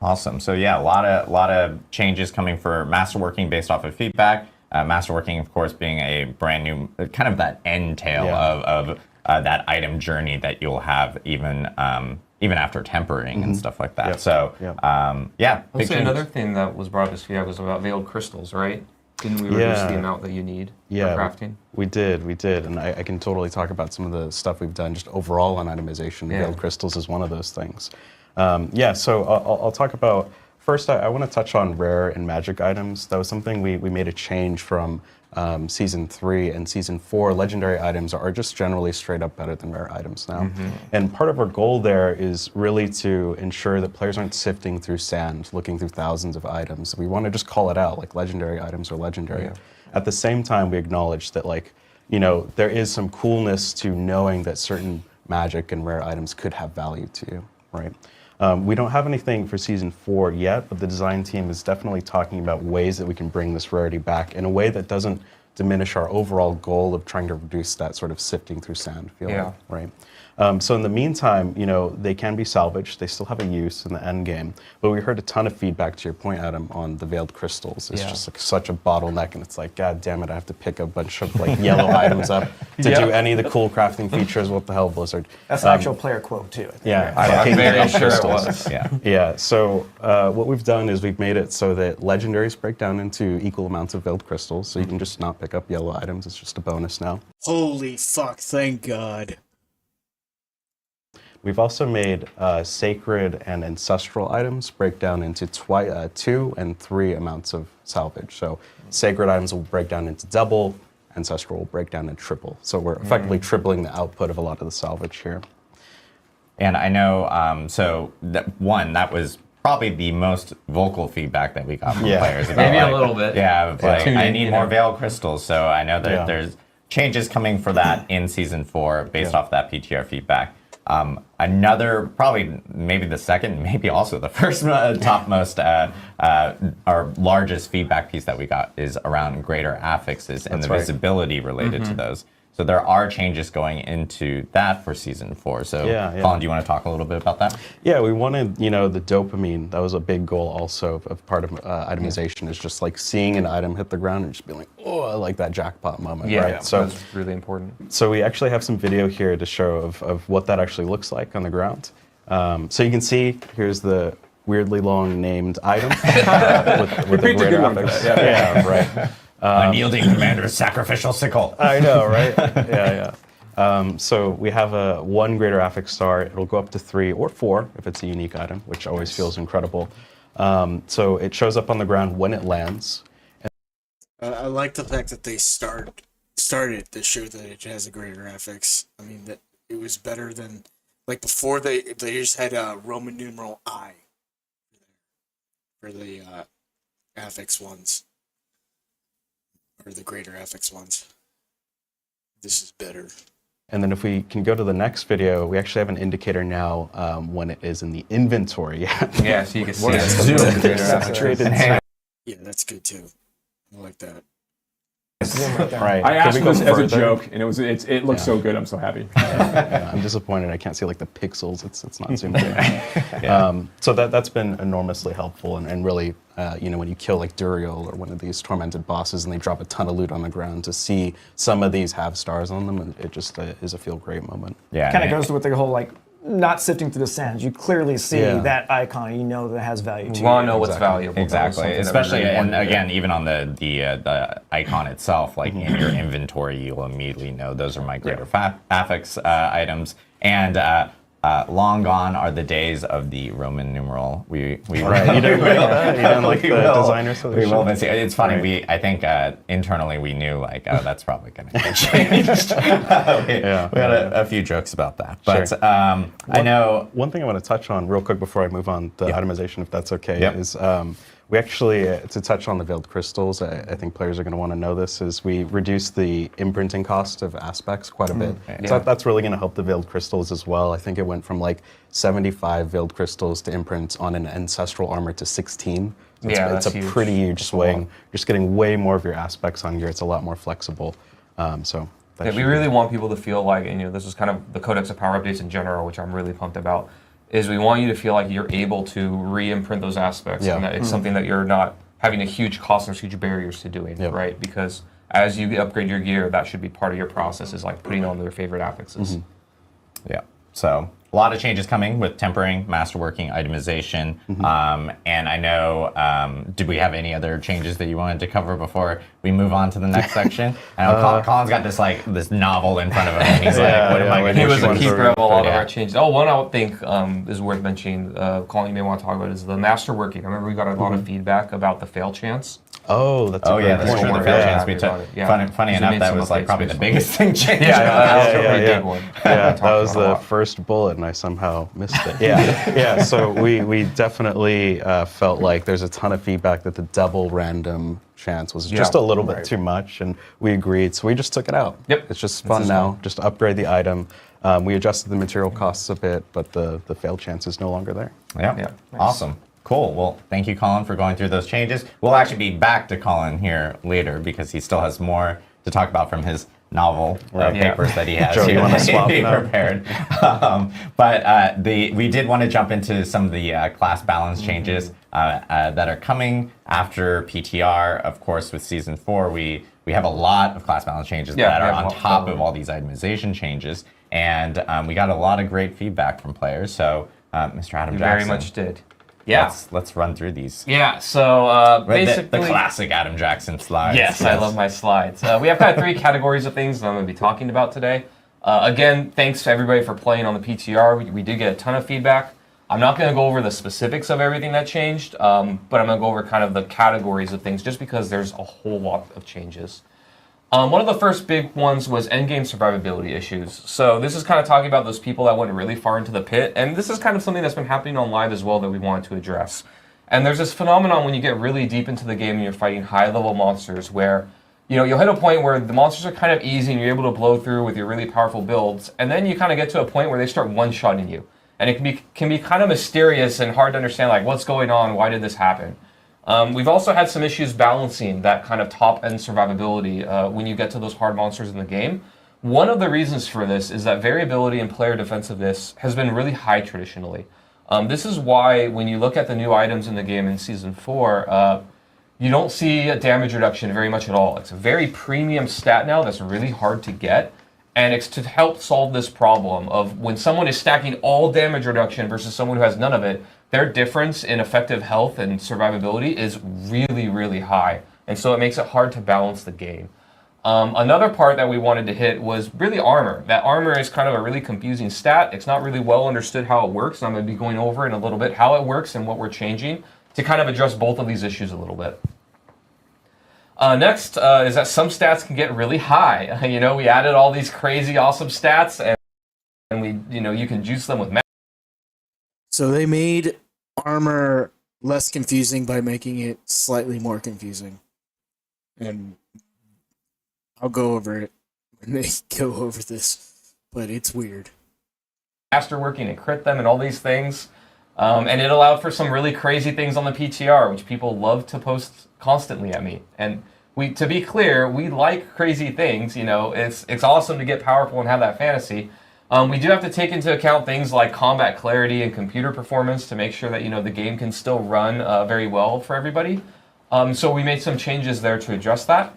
Awesome. So yeah, a lot of changes coming for masterworking based off of feedback. Masterworking, of course, being a brand new, kind of that end tail of that item journey that you'll have even after tempering and stuff like that. Yep. So yeah. I'll say another thing that was brought up as feedback was about veiled crystals, right? Didn't we reduce the amount that you need for crafting? We did, and I can totally talk about some of the stuff we've done just overall on itemization. Veiled crystals is one of those things. So I'll talk about, first I want to touch on rare and magic items. That was something we made a change from Season 3 and Season 4. Legendary items are just generally straight up better than rare items now. And part of our goal there is really to ensure that players aren't sifting through sand, looking through thousands of items. We want to just call it out, like legendary items are legendary. At the same time, we acknowledge that, like, you know, there is some coolness to knowing that certain magic and rare items could have value to you, right? We don't have anything for Season 4 yet, but the design team is definitely talking about ways that we can bring this rarity back in a way that doesn't diminish our overall goal of trying to reduce that sort of sifting through sand feeling, right? So in the meantime, you know, they can be salvaged. They still have a use in the end game. But we heard a ton of feedback, to your point, Adam, on the veiled crystals. It's just like such a bottleneck, and it's like, God damn it, I have to pick a bunch of like yellow items up to do any of the cool crafting features. What the hell, Blizzard? That's an actual player quote too. I think. Yeah, I'm very sure it was. Yeah. So what we've done is we've made it so that legendaries break down into equal amounts of veiled crystals. So you can just not pick up yellow items. It's just a bonus now. Holy fuck, thank God. We've also made sacred and ancestral items break down into 2 and 3 amounts of salvage. So sacred items will break down into double, ancestral will break down into triple. So we're effectively tripling the output of a lot of the salvage here. And I know, that was probably the most vocal feedback that we got from players. About, Maybe a little bit. Yeah, like, I need more know. veiled crystals. So I know that there's changes coming for that in Season 4 based off that PTR feedback. Another, probably maybe the second, maybe also the first topmost, our largest feedback piece that we got is around greater affixes and the visibility related to those. So there are changes going into that for Season 4. So Colin, do you want to talk a little bit about that? Yeah, we wanted, you know, the dopamine. That was a big goal also of part of itemization is just like seeing an item hit the ground and just being like, oh, I like that jackpot moment, right? So that's really important. So we actually have some video here to show of what that actually looks like on the ground. So you can see, here's the weirdly long named item with the greater affix. Right. Unyielding Commander's sacrificial sickle. I know, right? So we have a 1 greater affix star. It'll go up to 3 or 4 if it's a unique item, which always feels incredible. So it shows up on the ground when it lands. I like the fact that they started to show that it has a greater affix. I mean, that it was better than, like, before they just had a Roman numeral I for the affix ones. Or the greater affix ones. This is better. And then if we can go to the next video, we actually have an indicator now when it is in the inventory. Yeah, so you can see it. Yeah, that's good too. I like that. Right. I asked Can for we this go as a further? joke, and it looks so good. I'm so happy. Yeah, I'm disappointed. I can't see like the pixels. It's not zoomed in. So that's been enormously helpful, and really, when you kill like Duriel or one of these tormented bosses, and they drop a ton of loot on the ground, to see some of these have stars on them, and it just is a feel great moment. Yeah. Kind of goes with the whole like not sifting through the sands. You clearly see that icon. You know that has value to We you. want to know what's valuable. Exactly, especially and again, even on the icon itself, like in your inventory, you'll immediately know those are my greater affix items. And long gone are the days of the Roman numeral. We Right. You didn't like the designer solution? We will miss it. It's funny. Right. I think internally we knew like, oh, that's probably going to get changed. we had a few jokes about that, but Sure. I know One thing I want to touch on real quick before I move on the itemization, if that's okay, Yep. is we actually, to touch on the veiled crystals, I think players are going to want to know this, is we reduced the imprinting cost of aspects quite a bit. So that's really going to help the veiled crystals as well. I think it went from like 75 veiled crystals to imprint on an ancestral armor to 16. So it's a that's pretty huge That's a swing. lot. You're just getting way more of your aspects on gear. It's a lot more flexible. So that Yeah, should we be- really want people to feel like, and this is kind of the Codex of Power updates in general, which I'm really pumped about, is we want you to feel like you're able to re-imprint those aspects, and that it's something that you're not having a huge cost or huge barriers to doing, right? Because as you upgrade your gear, that should be part of your process, is like putting on their favorite affixes. Yeah. So a lot of changes coming with tempering, masterworking, itemization. And I know, did we have any other changes that you wanted to cover before we move on to the next section? I know Colin's got this novel in front of him, and he's like, what am I going to He was do? a keeper of a lot of Yeah. our changes. Oh, one I think is worth mentioning, Colin, you may want to talk about, is the masterworking. I remember we got a lot of feedback about the fail chance. Oh, that's Oh a yeah, great that's point. true. The fail chance we took. Yeah. Funny Because we enough, made that some was like updates probably the based on biggest thing changed. That was a pretty yeah. big one. Yeah, We talked that was about a the lot. first bullet, and I somehow missed it. Yeah. So we definitely felt like there's a ton of feedback that the double random chance was just a little bit too much, and we agreed, so we just took it out. Yep. It's just fun now, just to upgrade the item. We adjusted the material costs a bit, but the fail chance is no longer there. Yeah. Awesome. Cool. Well, thank you, Colin, for going through those changes. We'll actually be back to Colin here later because he still has more to talk about from his novel papers that he has Joe, you wanna swap he now? prepared. We did want to jump into some of the class balance changes that are coming after PTR. Of course, with Season 4, we have a lot of class balance changes that are on top of all these itemization changes. And we got a lot of great feedback from players. So, Mr. Adam You Jackson. very much did. Yeah. Let's run through these. Yeah, so basically... The classic Adam Jackson slides. Yes, I love my slides. We have kind of 3 categories of things that I'm going to be talking about today. Again, thanks to everybody for playing on the PTR. We did get a ton of feedback. I'm not going to go over the specifics of everything that changed, but I'm going to go over kind of the categories of things just because there's a whole lot of changes. One of the first big ones was endgame survivability issues. So this is kind of talking about those people that went really far into the pit, and this is kind of something that's been happening on live as well that we wanted to address. And there's this phenomenon when you get really deep into the game and you're fighting high-level monsters where, you'll hit a point where the monsters are kind of easy and you're able to blow through with your really powerful builds, and then you kind of get to a point where they start one-shotting you. And it can be kind of mysterious and hard to understand, like, what's going on, why did this happen? We've also had some issues balancing that kind of top-end survivability when you get to those hard monsters in the game. One of the reasons for this is that variability in player defensiveness has been really high traditionally. This is why when you look at the new items in the game in Season 4, you don't see a damage reduction very much at all. It's a very premium stat now that's really hard to get, and it's to help solve this problem of when someone is stacking all damage reduction versus someone who has none of it, their difference in effective health and survivability is really, really high. And so it makes it hard to balance the game. Another part that we wanted to hit was really armor. That armor is kind of a really confusing stat. It's not really well understood how it works. And I'm going to be going over in a little bit how it works and what we're changing to kind of address both of these issues a little bit. Next is that some stats can get really high. We added all these crazy awesome stats, and we, you can juice them with math. So they made armor less confusing by making it slightly more confusing. And I'll go over it when they go over this, but it's weird. Masterworking and crit them and all these things. And it allowed for some really crazy things on the PTR, which people love to post constantly at me. And to be clear, we like crazy things. You know, it's awesome to get powerful and have that fantasy. We do have to take into account things like combat clarity and computer performance to make sure that the game can still run very well for everybody. So we made some changes there to address that.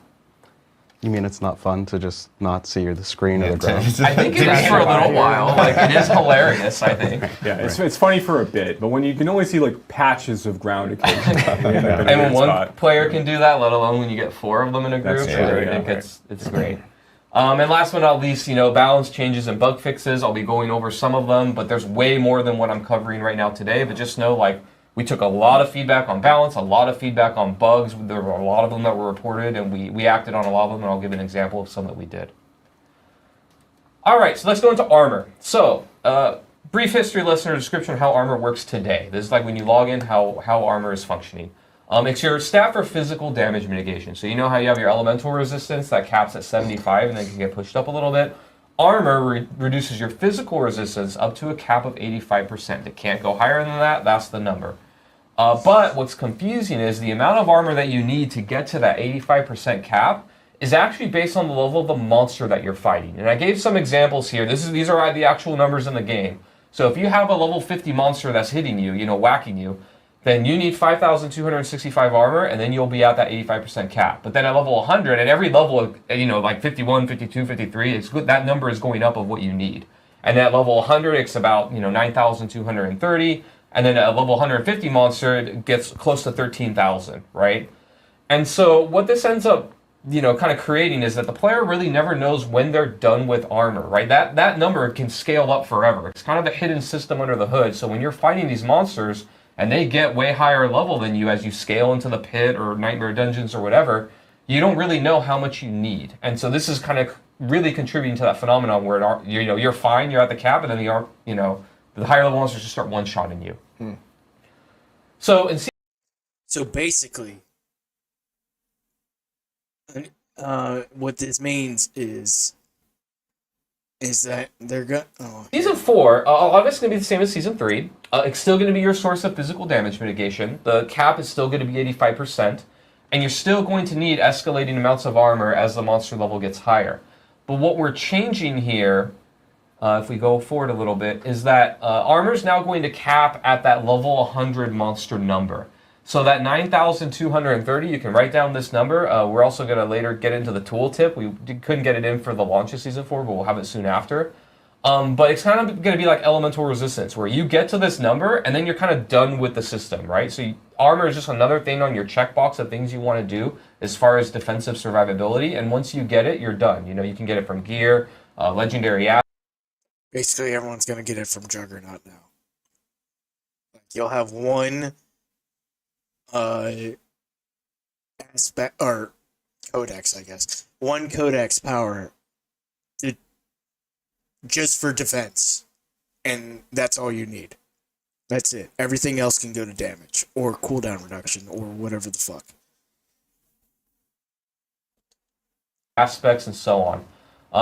You mean it's not fun to just not see the screen or the ground? I think it is for a little while. Like, it is hilarious, I think. Yeah, it's funny for a bit, but when you can only see like patches of ground occasionally. And when one player can do that, let alone when you get 4 of them in a group, That's true, I think it's great. And last but not least, balance changes and bug fixes. I'll be going over some of them, but there's way more than what I'm covering right now today. But just know, like, we took a lot of feedback on balance, a lot of feedback on bugs. There were a lot of them that were reported, and we acted on a lot of them, and I'll give an example of some that we did. All right, so let's go into armor. So, brief history lesson or description of how armor works today. This is like when you log in, how armor is functioning. It's your stat for physical damage mitigation. So you know how you have your elemental resistance that caps at 75 and then can get pushed up a little bit? Armor reduces your physical resistance up to a cap of 85%. It can't go higher than that. That's the number. But what's confusing is the amount of armor that you need to get to that 85% cap is actually based on the level of the monster that you're fighting. And I gave some examples here. These are the actual numbers in the game. So if you have a level 50 monster that's hitting you, whacking you, then you need 5,265 armor, and then you'll be at that 85% cap. But then at level 100, at every level, like 51, 52, 53, it's good, that number is going up of what you need. And at level 100, it's about 9,230. And then at level 150 monster, it gets close to 13,000, right? And so what this ends up, kind of creating is that the player really never knows when they're done with armor, right? That number can scale up forever. It's kind of a hidden system under the hood. So when you're fighting these monsters and they get way higher level than you as you scale into the pit or nightmare dungeons or whatever, you don't really know how much you need. And so this is kind of really contributing to that phenomenon where you're fine, you're at the cap, and then the higher level monsters just start one-shotting you. So basically, what this means is that they're going. Season 4, a lot of it's going to be the same as Season 3. It's still going to be your source of physical damage mitigation. The cap is still going to be 85%, and you're still going to need escalating amounts of armor as the monster level gets higher. But what we're changing here, if we go forward a little bit, is that armor is now going to cap at that level 100 monster number. So that 9,230, you can write down this number. We're also going to later get into the tooltip. We couldn't get it in for the launch of Season 4, but we'll have it soon after. But it's kind of going to be like elemental resistance, where you get to this number, and then you're kind of done with the system, right? So armor is just another thing on your checkbox of things you want to do as far as defensive survivability. And once you get it, you're done. You can get it from gear, legendary assets. Basically, everyone's going to get it from Juggernaut now. You'll have one aspect or codex, I guess. One codex power just for defense. And that's all you need. That's it. Everything else can go to damage or cooldown reduction or whatever the fuck. Aspects and so on.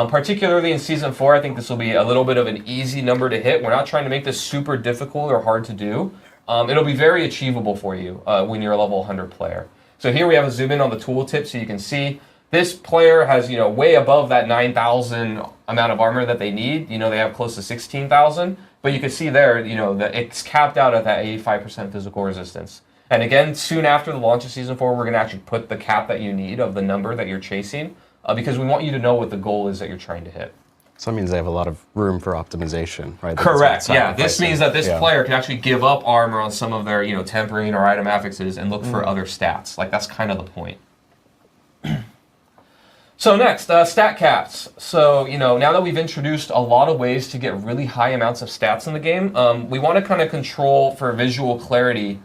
Particularly in Season 4, I think this will be a little bit of an easy number to hit. We're not trying to make this super difficult or hard to do. It'll be very achievable for you when you're a level 100 player. So here we have a zoom in on the tooltip so you can see this player has, way above that 9,000 amount of armor that they need. They have close to 16,000. But you can see there, that it's capped out at that 85% physical resistance. And again, soon after the launch of Season 4, we're going to actually put the cap that you need of the number that you're chasing. Because we want you to know what the goal is that you're trying to hit. So that means they have a lot of room for optimization, right? Correct, yeah. This means that this player can actually give up armor on some of their, tempering or item affixes and look for other stats. Like, that's kind of the point. So next, stat caps. So, now that we've introduced a lot of ways to get really high amounts of stats in the game, we want to kind of control for visual clarity,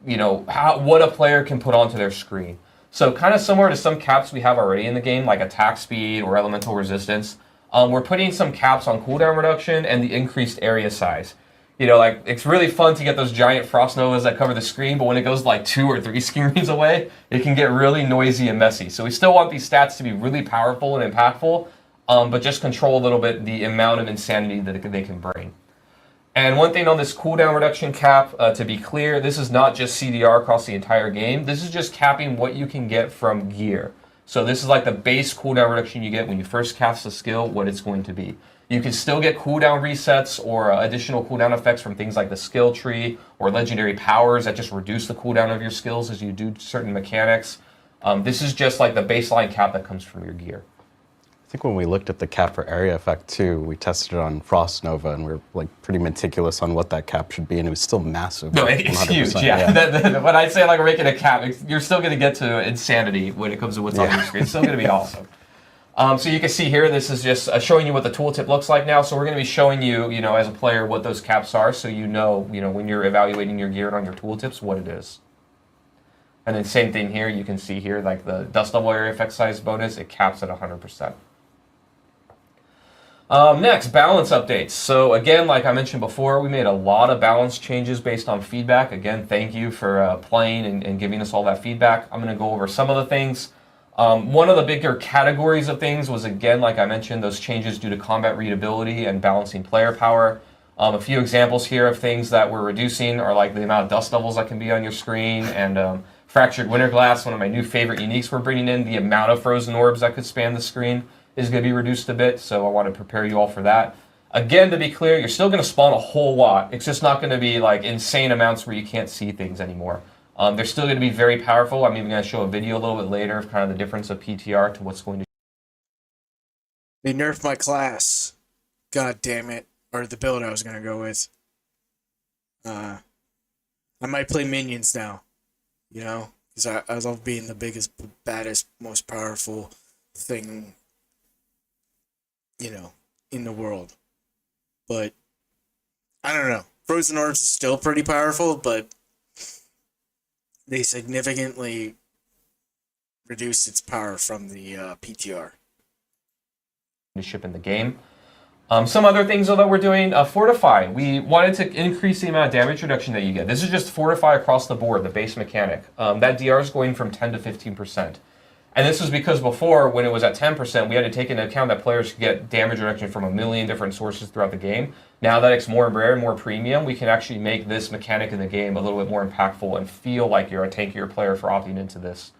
what a player can put onto their screen. So kind of similar to some caps we have already in the game, like attack speed or elemental resistance, we're putting some caps on cooldown reduction and the increased area size. It's really fun to get those giant frost novas that cover the screen, but when it goes like 2 or 3 screens away, it can get really noisy and messy. So we still want these stats to be really powerful and impactful, but just control a little bit the amount of insanity that they can bring. And one thing on this cooldown reduction cap, to be clear, this is not just CDR across the entire game. This is just capping what you can get from gear. So this is like the base cooldown reduction you get when you first cast a skill, what it's going to be. You can still get cooldown resets or additional cooldown effects from things like the skill tree or legendary powers that just reduce the cooldown of your skills as you do certain mechanics. This is just like the baseline cap that comes from your gear. I think when we looked at the cap for area effect too, we tested it on Frost Nova, and we were like pretty meticulous on what that cap should be, and it was still massive. No, like it's 100%, huge. Yeah. When I say like we're making a cap, you're still going to get to insanity when it comes to what's on your screen. It's still going to be awesome. So you can see here, this is just showing you what the tooltip looks like now. So we're going to be showing you, as a player, what those caps are, so you know, when you're evaluating your gear and on your tooltips, what it is. And then same thing here. You can see here, like the dust level area effect size bonus, it caps at 100%. Next, balance updates. So again, like I mentioned before, we made a lot of balance changes based on feedback. Again, thank you for playing and giving us all that feedback. I'm going to go over some of the things. One of the bigger categories of things was, again, like I mentioned, those changes due to combat readability and balancing player power. A few examples here of things that we're reducing are like the amount of dust levels that can be on your screen, and Fractured Winter Glass, one of my new favorite uniques we're bringing in. The amount of frozen orbs that could span the screen is going to be reduced a bit, so I want to prepare you all for that. Again, to be clear, you're still going to spawn a whole lot. It's just not going to be like insane amounts where you can't see things anymore. They're still going to be very powerful. I'm even going to show a video a little bit later of kind of the difference of PTR to what's going to. They nerfed my class. God damn it. Or the build I was going to go with. I might play minions now. Because I love being the biggest, baddest, most powerful thing, in the world. But, I don't know. Frozen Orbs is still pretty powerful, but they significantly reduced its power from the PTR. Ship in the game. Some other things though that we're doing, Fortify. We wanted to increase the amount of damage reduction that you get. This is just Fortify across the board, the base mechanic. That DR is going from 10 to 15%. And this was because before, when it was at 10%, we had to take into account that players could get damage reduction from a million different sources throughout the game. Now that it's more rare and more premium, we can actually make this mechanic in the game a little bit more impactful and feel like you're a tankier player for opting into this,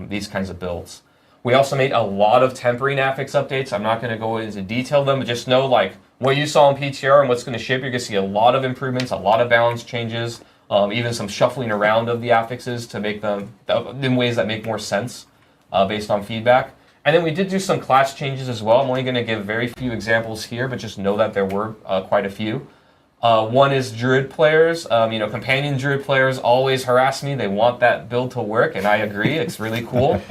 these kinds of builds. We also made a lot of tempering affix updates. I'm not going to go into detail of them, but just know like what you saw in PTR and what's going to ship, you're going to see a lot of improvements, a lot of balance changes, even some shuffling around of the affixes to make them in ways that make more sense based on feedback. And then we did do some class changes as well. I'm only going to give very few examples here, but just know that there were quite a few. One is Druid players. Companion Druid players always harass me. They want that build to work, and I agree. It's really cool.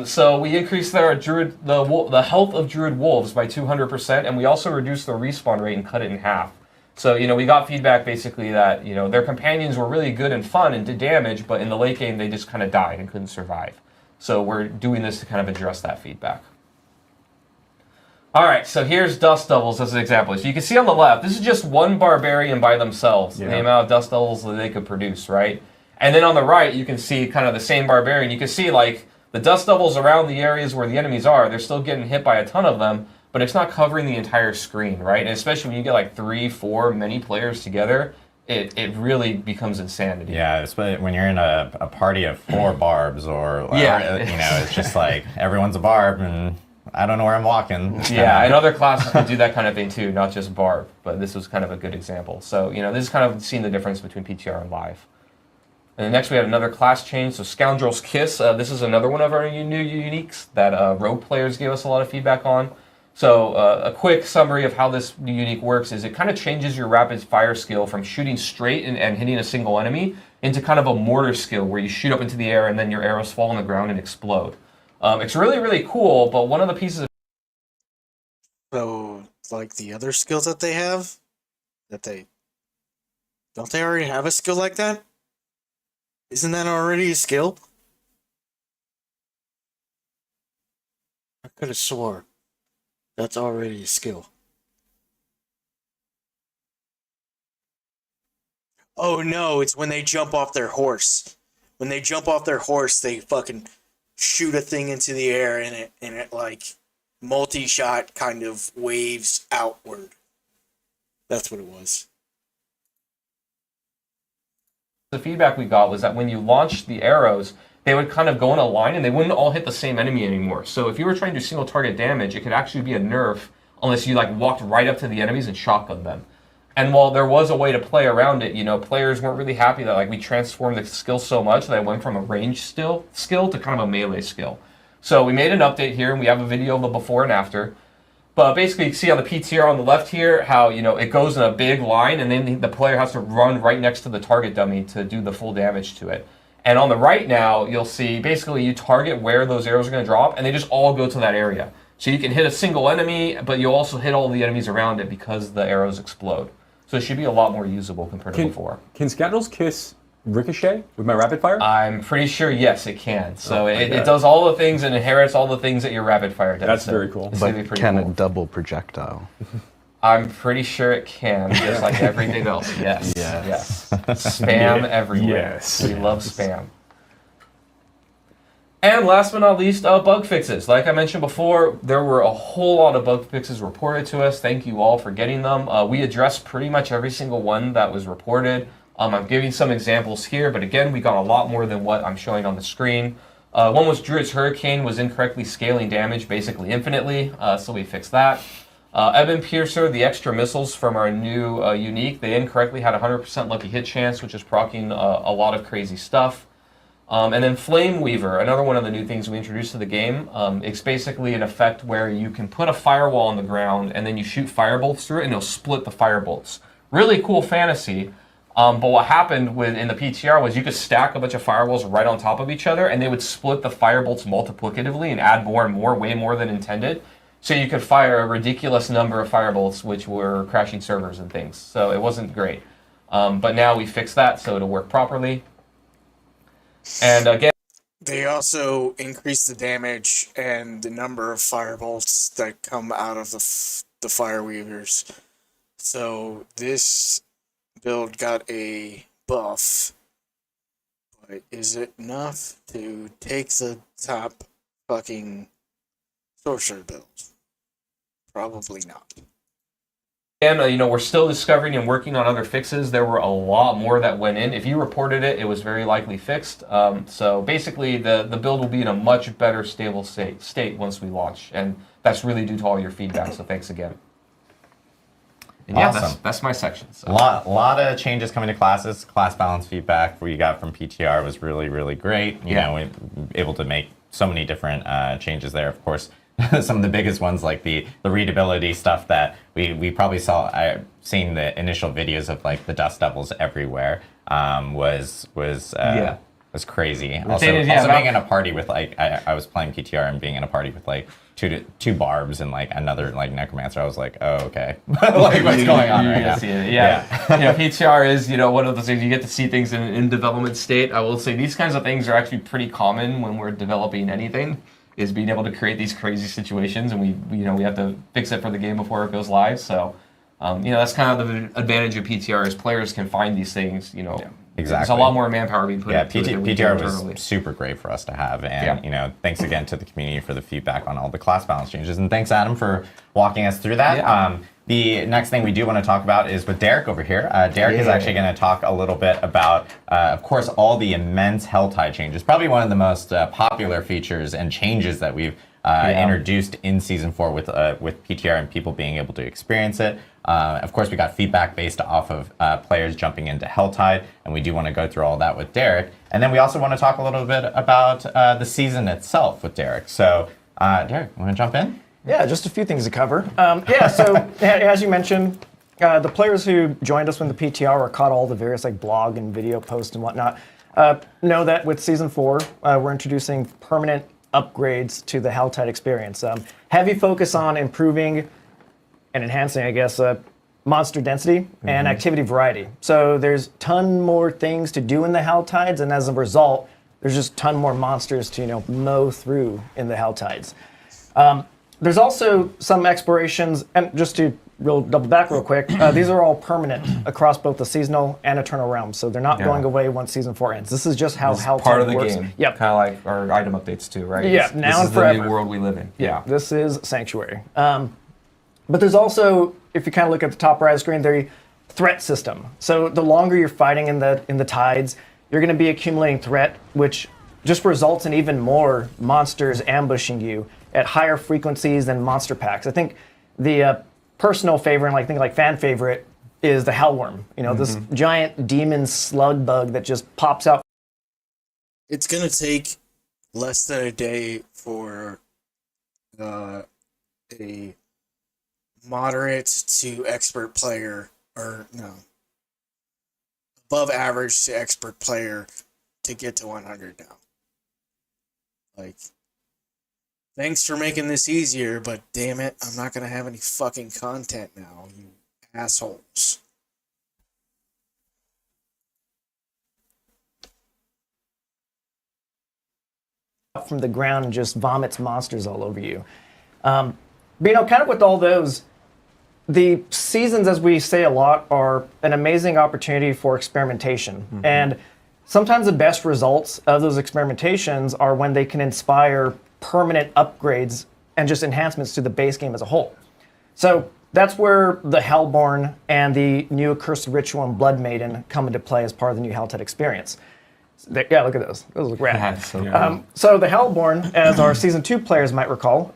So we increased the health of Druid wolves by 200%, and we also reduced the respawn rate and cut it in half. So, we got feedback basically that, their companions were really good and fun and did damage, but in the late game, they just kind of died and couldn't survive. So we're doing this to kind of address that feedback. All right, so here's dust devils as an example. So you can see on the left, this is just one barbarian by themselves, the amount of dust devils that they could produce, right? And then on the right, you can see kind of the same barbarian. You can see like the dust devils around the areas where the enemies are, they're still getting hit by a ton of them, but it's not covering the entire screen, right? And especially when you get like 3, 4, many players together, it really becomes insanity. Yeah, especially when you're in a party of 4 barbs or, it's just like everyone's a barb and I don't know where I'm walking. Yeah, and other classes can do that kind of thing too, not just barb, but this was kind of a good example. So, this is kind of seeing the difference between PTR and live. And then next we have another class change, so Scoundrel's Kiss. This is another one of our new uniques that rogue players gave us a lot of feedback on. So a quick summary of how this new unique works is it kind of changes your rapid fire skill from shooting straight and hitting a single enemy into kind of a mortar skill where you shoot up into the air and then your arrows fall on the ground and explode. It's really, really cool, but one of the pieces of... So, like the other skills that they have? Don't they already have a skill like that? Isn't that already a skill? I could have swore that's already a skill. Oh no, it's when they jump off their horse. When they jump off their horse, they fucking shoot a thing into the air and it like multi-shot kind of waves outward. That's what it was. The feedback we got was that when you launched the arrows, they would kind of go in a line and they wouldn't all hit the same enemy anymore. So if you were trying to do single target damage, it could actually be a nerf unless you like walked right up to the enemies and shotgunned them. And while there was a way to play around it, players weren't really happy that like we transformed the skill so much that it went from a ranged skill to kind of a melee skill. So we made an update here, and we have a video of the before and after. But basically, you can see on the PTR on the left here how it goes in a big line, and then the player has to run right next to the target dummy to do the full damage to it. And on the right now, you'll see basically you target where those arrows are going to drop, and they just all go to that area. So you can hit a single enemy, but you'll also hit all the enemies around it because the arrows explode. So it should be a lot more usable compared to before. Can Scoundrel's Kiss ricochet with my rapid fire? I'm pretty sure, yes, it can. So it does all the things and inherits all the things that your rapid fire does. That's so very cool. It's But gonna be pretty can cool. it double projectile? I'm pretty sure it can, just like everything else. Yes. Yes. Spam everywhere. Yes. We love spam. And last but not least, bug fixes. Like I mentioned before, there were a whole lot of bug fixes reported to us. Thank you all for getting them. We addressed pretty much every single one that was reported. I'm giving some examples here, but again, we got a lot more than what I'm showing on the screen. One was Druid's Hurricane was incorrectly scaling damage basically infinitely, so we fixed that. Ebon Piercer, the extra missiles from our new unique, they incorrectly had 100% lucky hit chance, which is proccing a lot of crazy stuff. And then Flame Weaver, another one of the new things we introduced to the game. It's basically an effect where you can put a firewall on the ground and then you shoot firebolts through it and it'll split the firebolts. Really cool fantasy. But what happened in the PTR was you could stack a bunch of firewalls right on top of each other and they would split the firebolts multiplicatively and add more and more, way more than intended. So you could fire a ridiculous number of firebolts which were crashing servers and things. So it wasn't great. But now we fixed that so it'll work properly. And again, They also increase the damage and the number of firebolts that come out of the Fireweavers. So this build got a buff, but is it enough to take the top fucking sorcerer build? Probably not. And we're still discovering and working on other fixes. There were a lot more that went in. If you reported it, it was very likely fixed. So basically, the build will be in a much better, stable state once we launch, and that's really due to all your feedback. So thanks again. And yeah, Awesome. that's my section. So. A lot of changes coming to classes. Class balance feedback we got from PTR was really, really great. We were able to make so many different changes there. Of course, some of the biggest ones like the readability stuff that we probably saw. I seen the initial videos of like the dust devils everywhere. Was crazy. Also being in a party with like I was playing PTR and being in a party with like two barbs and like another like necromancer. I was like, oh okay, like what's going on right now? PTR is one of those things you get to see things in development state. I will say these kinds of things are actually pretty common when we're developing anything. Is being able to create these crazy situations, and we have to fix it for the game before it goes live. So, that's kind of the advantage of PTR is players can find these things. Exactly. There's a lot more manpower being put into it than we do PTR internally. was super great for us to have, and thanks again to the community for the feedback on all the class balance changes, and thanks Adam for walking us through that. Yeah. The next thing we do want to talk about is with Derek over here. Derek is actually going to talk a little bit about, of course, all the immense Helltide changes. Probably one of the most popular features and changes that we've introduced in Season 4 with PTR and people being able to experience it. Of course, we got feedback based off of players jumping into Helltide, and we do want to go through all that with Derek. And then we also want to talk a little bit about the season itself with Derek. So, Derek, want to jump in? Yeah, just a few things to cover. So as you mentioned, the players who joined us when the PTR or caught all the various like blog and video posts and whatnot know that with Season 4, we're introducing permanent upgrades to the Helltide experience. Heavy focus on improving and enhancing, I guess, monster density and activity variety. So there's ton more things to do in the Helltides, and as a result, there's just ton more monsters to mow through in the Helltides. There's also some explorations, and just to double back real quick, these are all permanent across both the seasonal and eternal realms, so they're not going away once Season 4 ends. This is just how Helltide part of the works. game. Yep. Kind of like our item updates too, right? Yeah, this now and is forever. the new world we live in. Yeah. This is Sanctuary. But there's also, if you kind of look at the top right of the screen, the threat system. So the longer you're fighting in the tides, you're going to be accumulating threat, which just results in even more monsters ambushing you at higher frequencies than monster packs. I think the personal favorite, and I think like fan favorite, is the Hellworm. You know, this giant demon slug bug that just pops out. It's gonna take less than a day for a moderate to expert player, or no, above average to expert player to get to 100 now. Like, thanks for making this easier, but damn it, I'm not gonna have any fucking content now, you assholes. From the ground and just vomits monsters all over you. But you know, kind of with all those, the seasons, as we say a lot, are an amazing opportunity for experimentation. And sometimes the best results of those experimentations are when they can inspire permanent upgrades and just enhancements to the base game as a whole. So that's where the Hellborn and the new Accursed Ritual and Blood Maiden come into play as part of the new Helltide experience. Yeah, look at those. Those look rad. Yeah, so cool. So the Hellborn, as our Season 2 players might recall,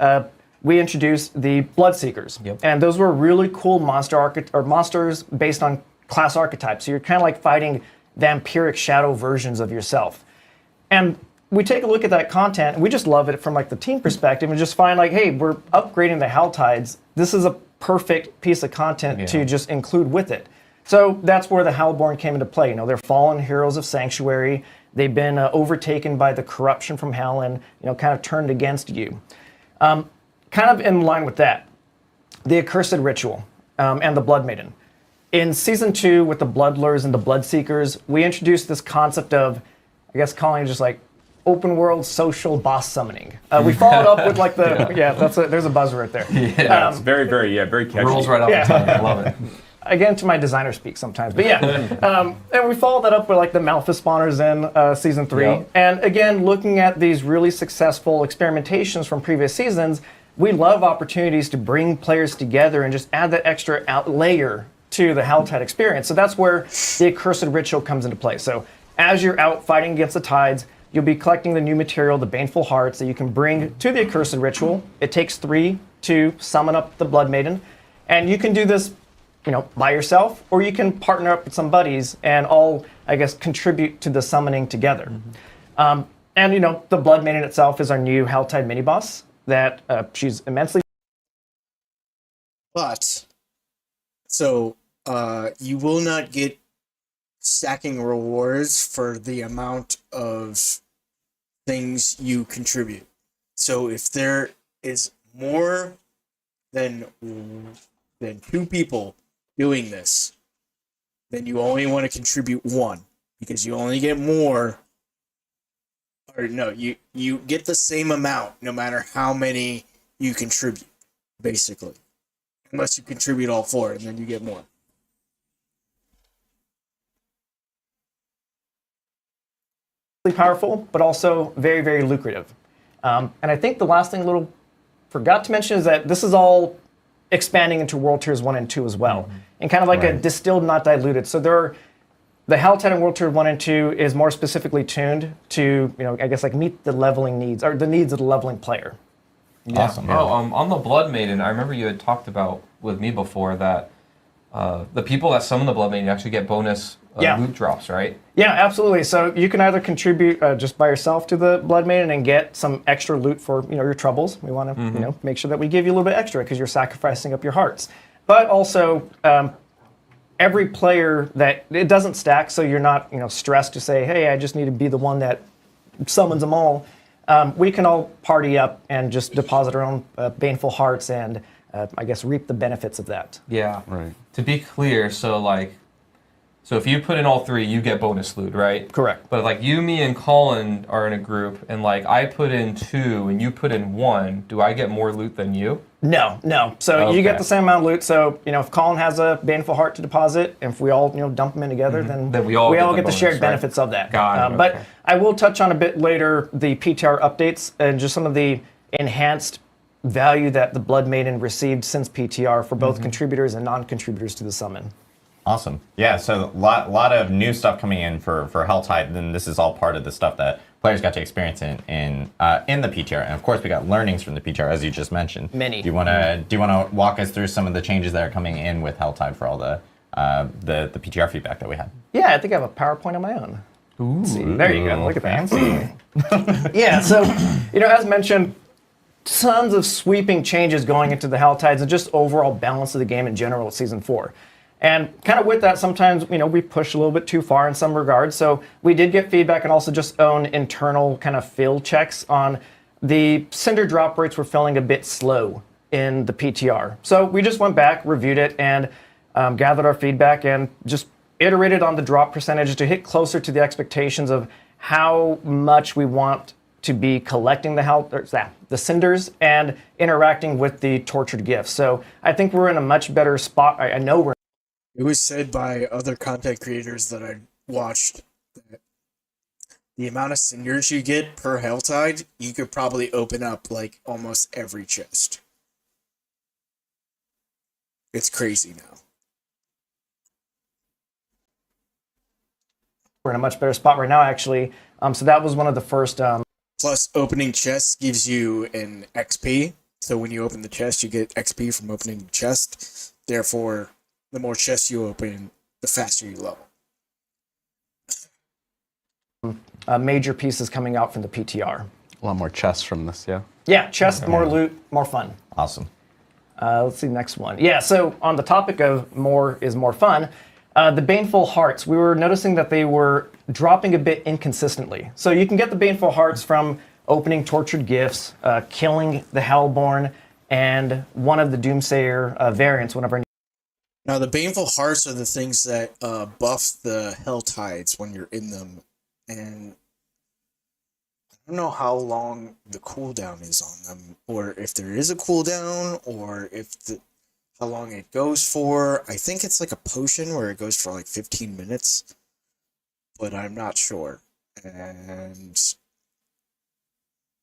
we introduced the Bloodseekers. Yep. And those were really cool monsters based on class archetypes. So you're kind of like fighting vampiric shadow versions of yourself. And we take a look at that content, and we just love it from like the team perspective, and just find like, hey, we're upgrading the Helltides. This is a perfect piece of content to just include with it. So that's where the Hellborn came into play. You know, they're fallen heroes of Sanctuary. They've been overtaken by the corruption from Hell and, you know, kind of turned against you. Kind of in line with that, the Accursed Ritual and the Blood Maiden. In Season 2, with the Bloodlures and the Bloodseekers, we introduced this concept of, I guess, calling it just like open world social boss summoning. We followed up with like the, there's a buzz right there. It's very catchy. Rolls right off the tongue. I love it. I get into my designer speak sometimes, but yeah. And we followed that up with like the Malphus spawners in Season 3. Yep. And again, looking at these really successful experimentations from previous seasons, we love opportunities to bring players together and just add that extra layer to the Helltide experience. So that's where the Accursed Ritual comes into play. So as you're out fighting against the Tides, you'll be collecting the new material, the Baneful Hearts, that you can bring to the Accursed Ritual. It takes 3 to summon up the Blood Maiden. And you can do this, you know, by yourself, or you can partner up with some buddies and all, I guess, contribute to the summoning together. And, you know, the Blood Maiden itself is our new Helltide mini-boss that she's immensely... But, so, you will not get stacking rewards for the amount of things you contribute. So if there is more than 2 people doing this, then you only want to contribute 1, because you only get more, or no, you get the same amount no matter how many you contribute, basically. Unless you contribute all 4, and then you get more. Powerful, but also very, very lucrative. And I think the last thing forgot to mention is that this is all expanding into World Tiers 1 and 2 as well. And kind of like a distilled, not diluted. So the Helltide in World Tier 1 and 2 is more specifically tuned to, you know, I guess like meet the leveling needs, or the needs of the leveling player. Yeah. Awesome. Yeah. On the Blood Maiden, I remember you had talked about with me before that the people that summon the Blood Maiden actually get bonus loot drops, right? Yeah, absolutely. So you can either contribute just by yourself to the Blood Maiden and get some extra loot for, you know, your troubles. We want to, you know, make sure that we give you a little bit extra because you're sacrificing up your hearts. But also, every player that it doesn't stack, so you're not, you know, stressed to say, hey, I just need to be the one that summons them all. We can all party up and just deposit our own baneful hearts and, I guess, reap the benefits of that. Yeah. Right. To be clear, so if you put in all 3, you get bonus loot, right? Correct. But like you, me, and Colin are in a group, and like I put in 2 and you put in 1, do I get more loot than you? No. So you get the same amount of loot. So, you know, if Colin has a baneful heart to deposit, if we all, you know, dump them in together, then we all get the shared benefits of that. Got it. But I will touch on a bit later the PTR updates and just some of the enhanced value that the Blood Maiden received since PTR for both contributors and non-contributors to the summon. Awesome. Yeah, so a lot of new stuff coming in for Helltide, and this is all part of the stuff that players got to experience it in the PTR. And of course, we got learnings from the PTR, as you just mentioned. Many. Do you want to walk us through some of the changes that are coming in with Helltide for all the PTR feedback that we had? Yeah, I think I have a PowerPoint on my own. Ooh, see, there you go. Look at that. Fancy. Yeah, so, as mentioned, tons of sweeping changes going into the Helltides and just overall balance of the game in general with Season 4. And kind of with that, sometimes, we push a little bit too far in some regards. So we did get feedback and also just own internal kind of fill checks on the Cinder drop rates were feeling a bit slow in the PTR. So we just went back, reviewed it, and gathered our feedback and just iterated on the drop percentage to hit closer to the expectations of how much we want to be collecting the cinders and interacting with the tortured gifts. So I think we're in a much better spot. I know we're. It was said by other content creators that I watched that the amount of cinders you get per Helltide, you could probably open up like almost every chest. It's crazy now. We're in a much better spot right now, actually. So that was one of the first. Plus, opening chests gives you an XP. So when you open the chest, you get XP from opening the chest. Therefore, the more chests you open, the faster you level. Major pieces coming out from the PTR. A lot more chests from this, yeah. Yeah, chest, more loot, more fun. Awesome. Let's see, next one. Yeah, so on the topic of more is more fun, the Baneful Hearts, we were noticing that they were dropping a bit inconsistently. So you can get the Baneful Hearts from opening tortured gifts, killing the Hellborn, and one of the Doomsayer variants whenever. Now, the Baneful Hearts are the things that buff the Helltides when you're in them. And I don't know how long the cooldown is on them, or if there is a cooldown, or how long it goes for. I think it's like a potion where it goes for like 15 minutes, but I'm not sure. And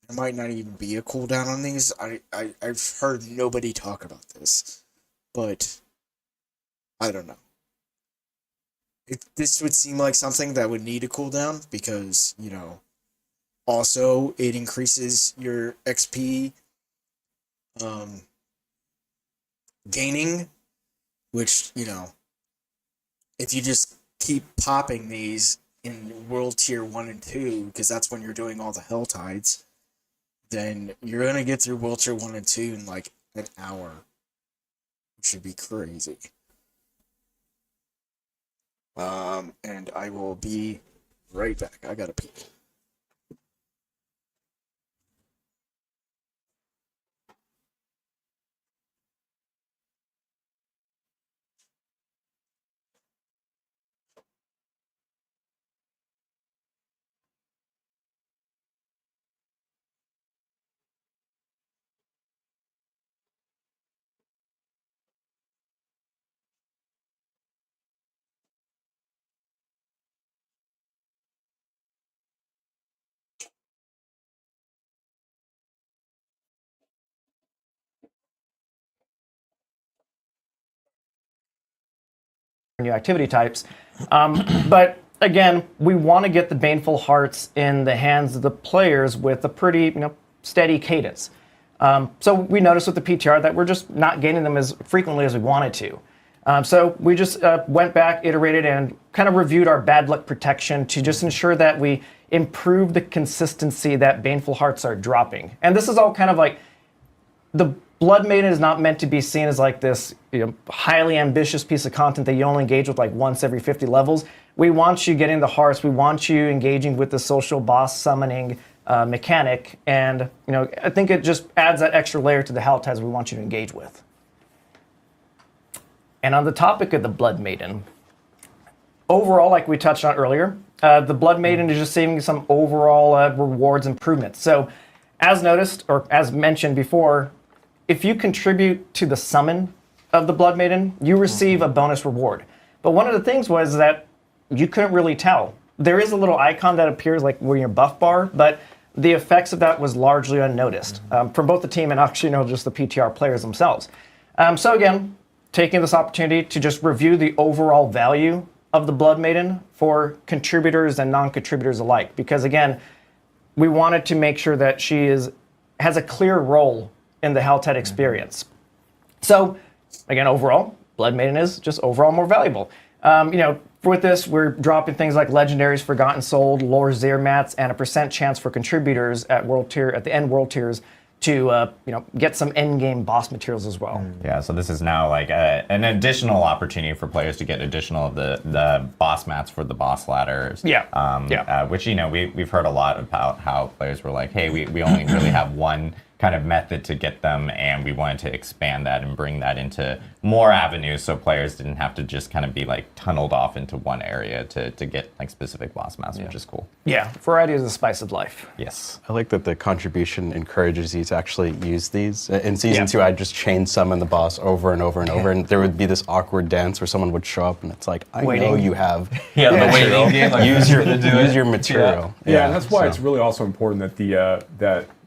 there might not even be a cooldown on these. I've heard nobody talk about this, but I don't know. This would seem like something that would need a cooldown because, also it increases your XP gaining, which, if you just keep popping these in World Tier 1 and 2, because that's when you're doing all the Helltides, then you're going to get through World Tier 1 and 2 in like an hour, which should be crazy. And I will be right back. I gotta pee. New activity types. But again, we want to get the Baneful Hearts in the hands of the players with a pretty steady cadence. So we noticed with the PTR that we're just not gaining them as frequently as we wanted to. So we just went back, iterated, and kind of reviewed our bad luck protection to just ensure that we improve the consistency that Baneful Hearts are dropping. And this is all kind of like the Blood Maiden is not meant to be seen as like this highly ambitious piece of content that you only engage with like once every 50 levels. We want you getting the hearts. We want you engaging with the social boss summoning mechanic. And I think it just adds that extra layer to the Helltides we want you to engage with. And on the topic of the Blood Maiden, overall, like we touched on earlier, the Blood Maiden is just seeing some overall rewards improvements. So as noticed, or as mentioned before, if you contribute to the summon of the Blood Maiden, you receive a bonus reward. But one of the things was that you couldn't really tell. There is a little icon that appears like where your buff bar, but the effects of that was largely unnoticed from both the team and actually just the PTR players themselves. So again, taking this opportunity to just review the overall value of the Blood Maiden for contributors and non-contributors alike. Because again, we wanted to make sure that she has a clear role in the Helltide experience. So, again, overall, Blood Maiden is just overall more valuable. With this, we're dropping things like legendaries, Forgotten Soul, lore Zermats, and a % chance for contributors at the end world tiers to get some end game boss materials as well. Yeah, so this is now like an additional opportunity for players to get additional of the boss mats for the boss ladders. Which we've heard a lot about how players were like, hey, we only really have one kind of method to get them, and we wanted to expand that and bring that into more avenues so players didn't have to just kind of be like tunneled off into one area to get like specific boss mats, which is cool. Yeah, variety is the spice of life. Yes. I like that the contribution encourages you to actually use these. In Season 2, I'd just chain summon the boss over and over and over, and there would be this awkward dance where someone would show up, and it's like, I know you have the waiting game. Like, use your material. Yeah, and that's why it's really also important that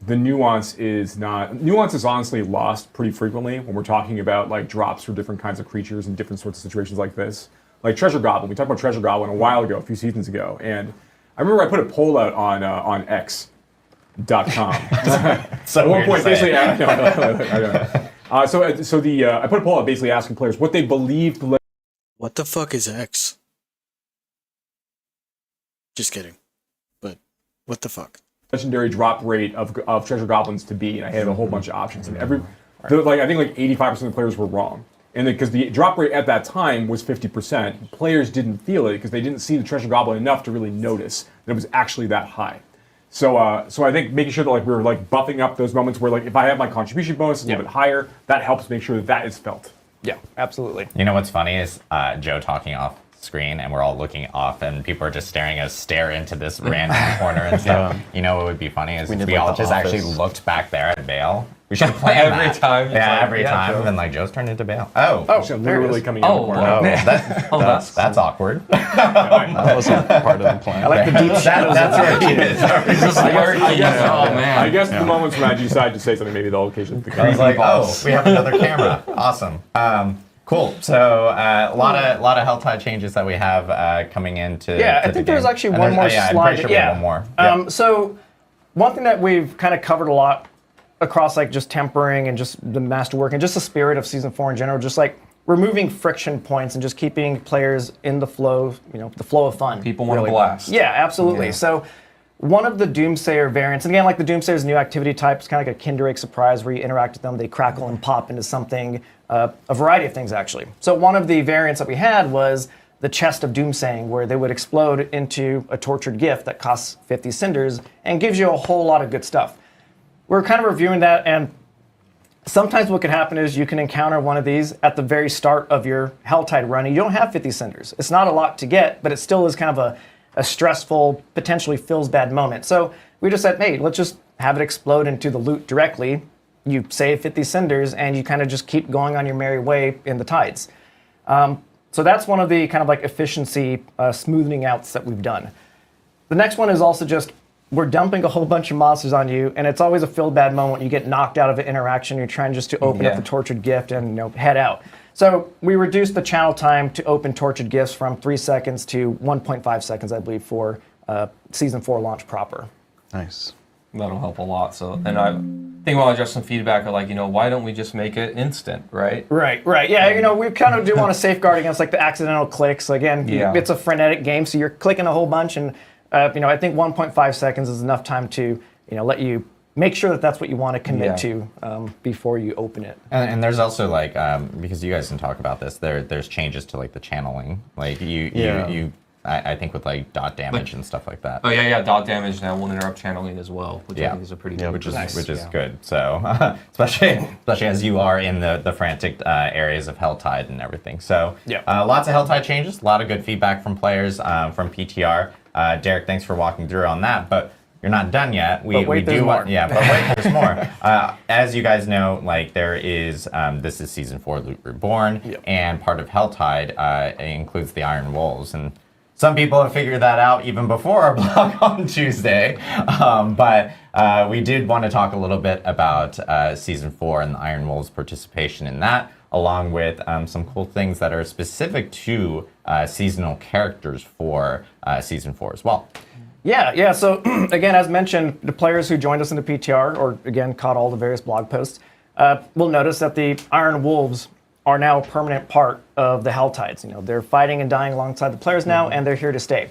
the nuance is honestly lost pretty frequently when we're talking about like drops for different kinds of creatures in different sorts of situations like this. Like Treasure Goblin, we talked about Treasure Goblin a while ago, a few seasons ago, and I remember I put a poll out on X.com. So at one point, to say. basically, I put a poll out basically asking players what they believed. What the fuck is X? Just kidding. But what the fuck? Legendary drop rate of Treasure Goblins to be, and I had a whole bunch of options, and I think like 85% of the players were wrong, and because the drop rate at that time was 50%, players didn't feel it because they didn't see the Treasure Goblin enough to really notice that it was actually that high. So I think making sure that like we were like buffing up those moments where like if I have my contribution bonus a little bit higher, that helps make sure that is felt. Yeah, absolutely. You know what's funny is Joe talking off screen and we're all looking off and people are just staring us stare into this random corner and stuff. You know what would be funny is we all just actually looked back there at Bale. We should play every time. Yeah, every time. And then like Joe's turned into Bale. Oh, literally coming in the corner. That's awkward. That wasn't part of the plan. I like the deep shadows. That's where he is. I guess the moments when I decide to say something, maybe they'll occasionally. I was like, we have another camera. Awesome. Cool. So a lot of Helltide changes that we have coming into. I think there's actually one more slide. I'm pretty sure we have one more. So one thing that we've kind of covered a lot across like just tempering and just the masterwork and just the spirit of Season 4 in general, just like removing friction points and just keeping players in the flow, the flow of fun. People want to blast. Yeah, absolutely. Yeah. So one of the Doomsayer variants, and again, like the Doomsayer's new activity type, it's kind of like a Kinder Egg surprise where you interact with them, they crackle and pop into something, a variety of things actually. So one of the variants that we had was the Chest of Doomsaying, where they would explode into a tortured gift that costs 50 cinders and gives you a whole lot of good stuff. We're kind of reviewing that, and sometimes what can happen is you can encounter one of these at the very start of your Helltide run, and you don't have 50 cinders. It's not a lot to get, but it still is kind of a stressful, potentially feels bad moment. So we just said, hey, let's just have it explode into the loot directly. You save 50 cinders, and you kind of just keep going on your merry way in the tides. So that's one of the kind of like efficiency smoothing outs that we've done. The next one is also just, we're dumping a whole bunch of monsters on you, and it's always a feel bad moment when you get knocked out of an interaction. You're trying just to open up the tortured gift and head out. So we reduced the channel time to open tortured gifts from 3 seconds to 1.5 seconds, I believe, for Season 4 launch proper. Nice. That'll help a lot. So, and I think we'll address some feedback of like, why don't we just make it instant, right? Right. Yeah, we kind of do want to safeguard against like the accidental clicks. Again, it's a frenetic game, so you're clicking a whole bunch, and I think 1.5 seconds is enough time to let you make sure that that's what you want to commit to before you open it. And there's also like because you guys can talk about this, there's changes to like the channeling, like you I think with like dot damage and stuff like that. Oh yeah, dot damage now will interrupt channeling as well, which I think is a pretty good. Which is good. So especially as you are in the frantic areas of Helltide and everything. So lots of Helltide changes, a lot of good feedback from players from PTR. Derek, thanks for walking through on that, but you're not done yet. But wait, there's more. There's more. As you guys know, like there is, this is Season 4 Loot Reborn, and part of Helltide includes the Iron Wolves, and some people have figured that out even before our blog on Tuesday, but we did want to talk a little bit about Season 4 and the Iron Wolves' participation in that, along with some cool things that are specific to seasonal characters for Season 4 as well. Yeah. So again, as mentioned, the players who joined us in the PTR, or again caught all the various blog posts, will notice that the Iron Wolves are now a permanent part of the Hell Tides. They're fighting and dying alongside the players now, and they're here to stay.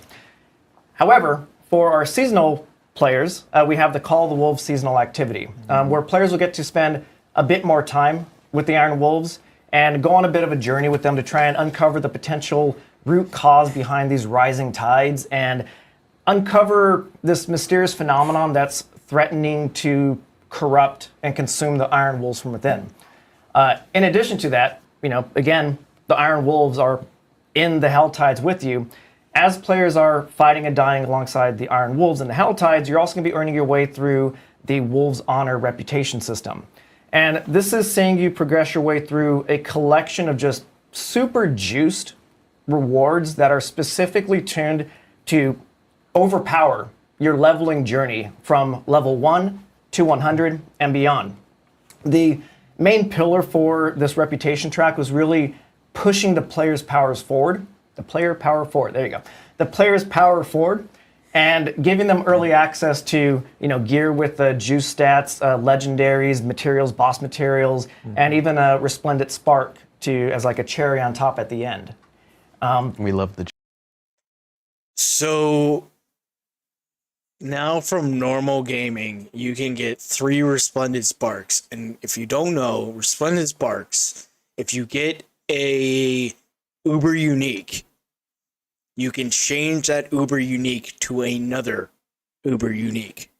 However, for our seasonal players, we have the Call of the Wolves seasonal activity, where players will get to spend a bit more time with the Iron Wolves and go on a bit of a journey with them to try and uncover the potential root cause behind these rising tides and uncover this mysterious phenomenon that's threatening to corrupt and consume the Iron Wolves from within. In addition to that, again, the Iron Wolves are in the Hell Tides with you. As players are fighting and dying alongside the Iron Wolves and the Hell Tides, you're also going to be earning your way through the Wolves Honor reputation system. And this is seeing you progress your way through a collection of just super juiced rewards that are specifically tuned to overpower your leveling journey from level 1 to 100 and beyond. The main pillar for this reputation track was really pushing the player's powers forward. The player power forward, there you go. The player's power forward and giving them early access to gear with juice stats, legendaries, materials, boss materials, and even a resplendent spark as like a cherry on top at the end. We love the. So now from normal gaming, you can get 3 resplendent sparks. And if you don't know, resplendent sparks, if you get a uber unique, you can change that uber unique to another uber unique.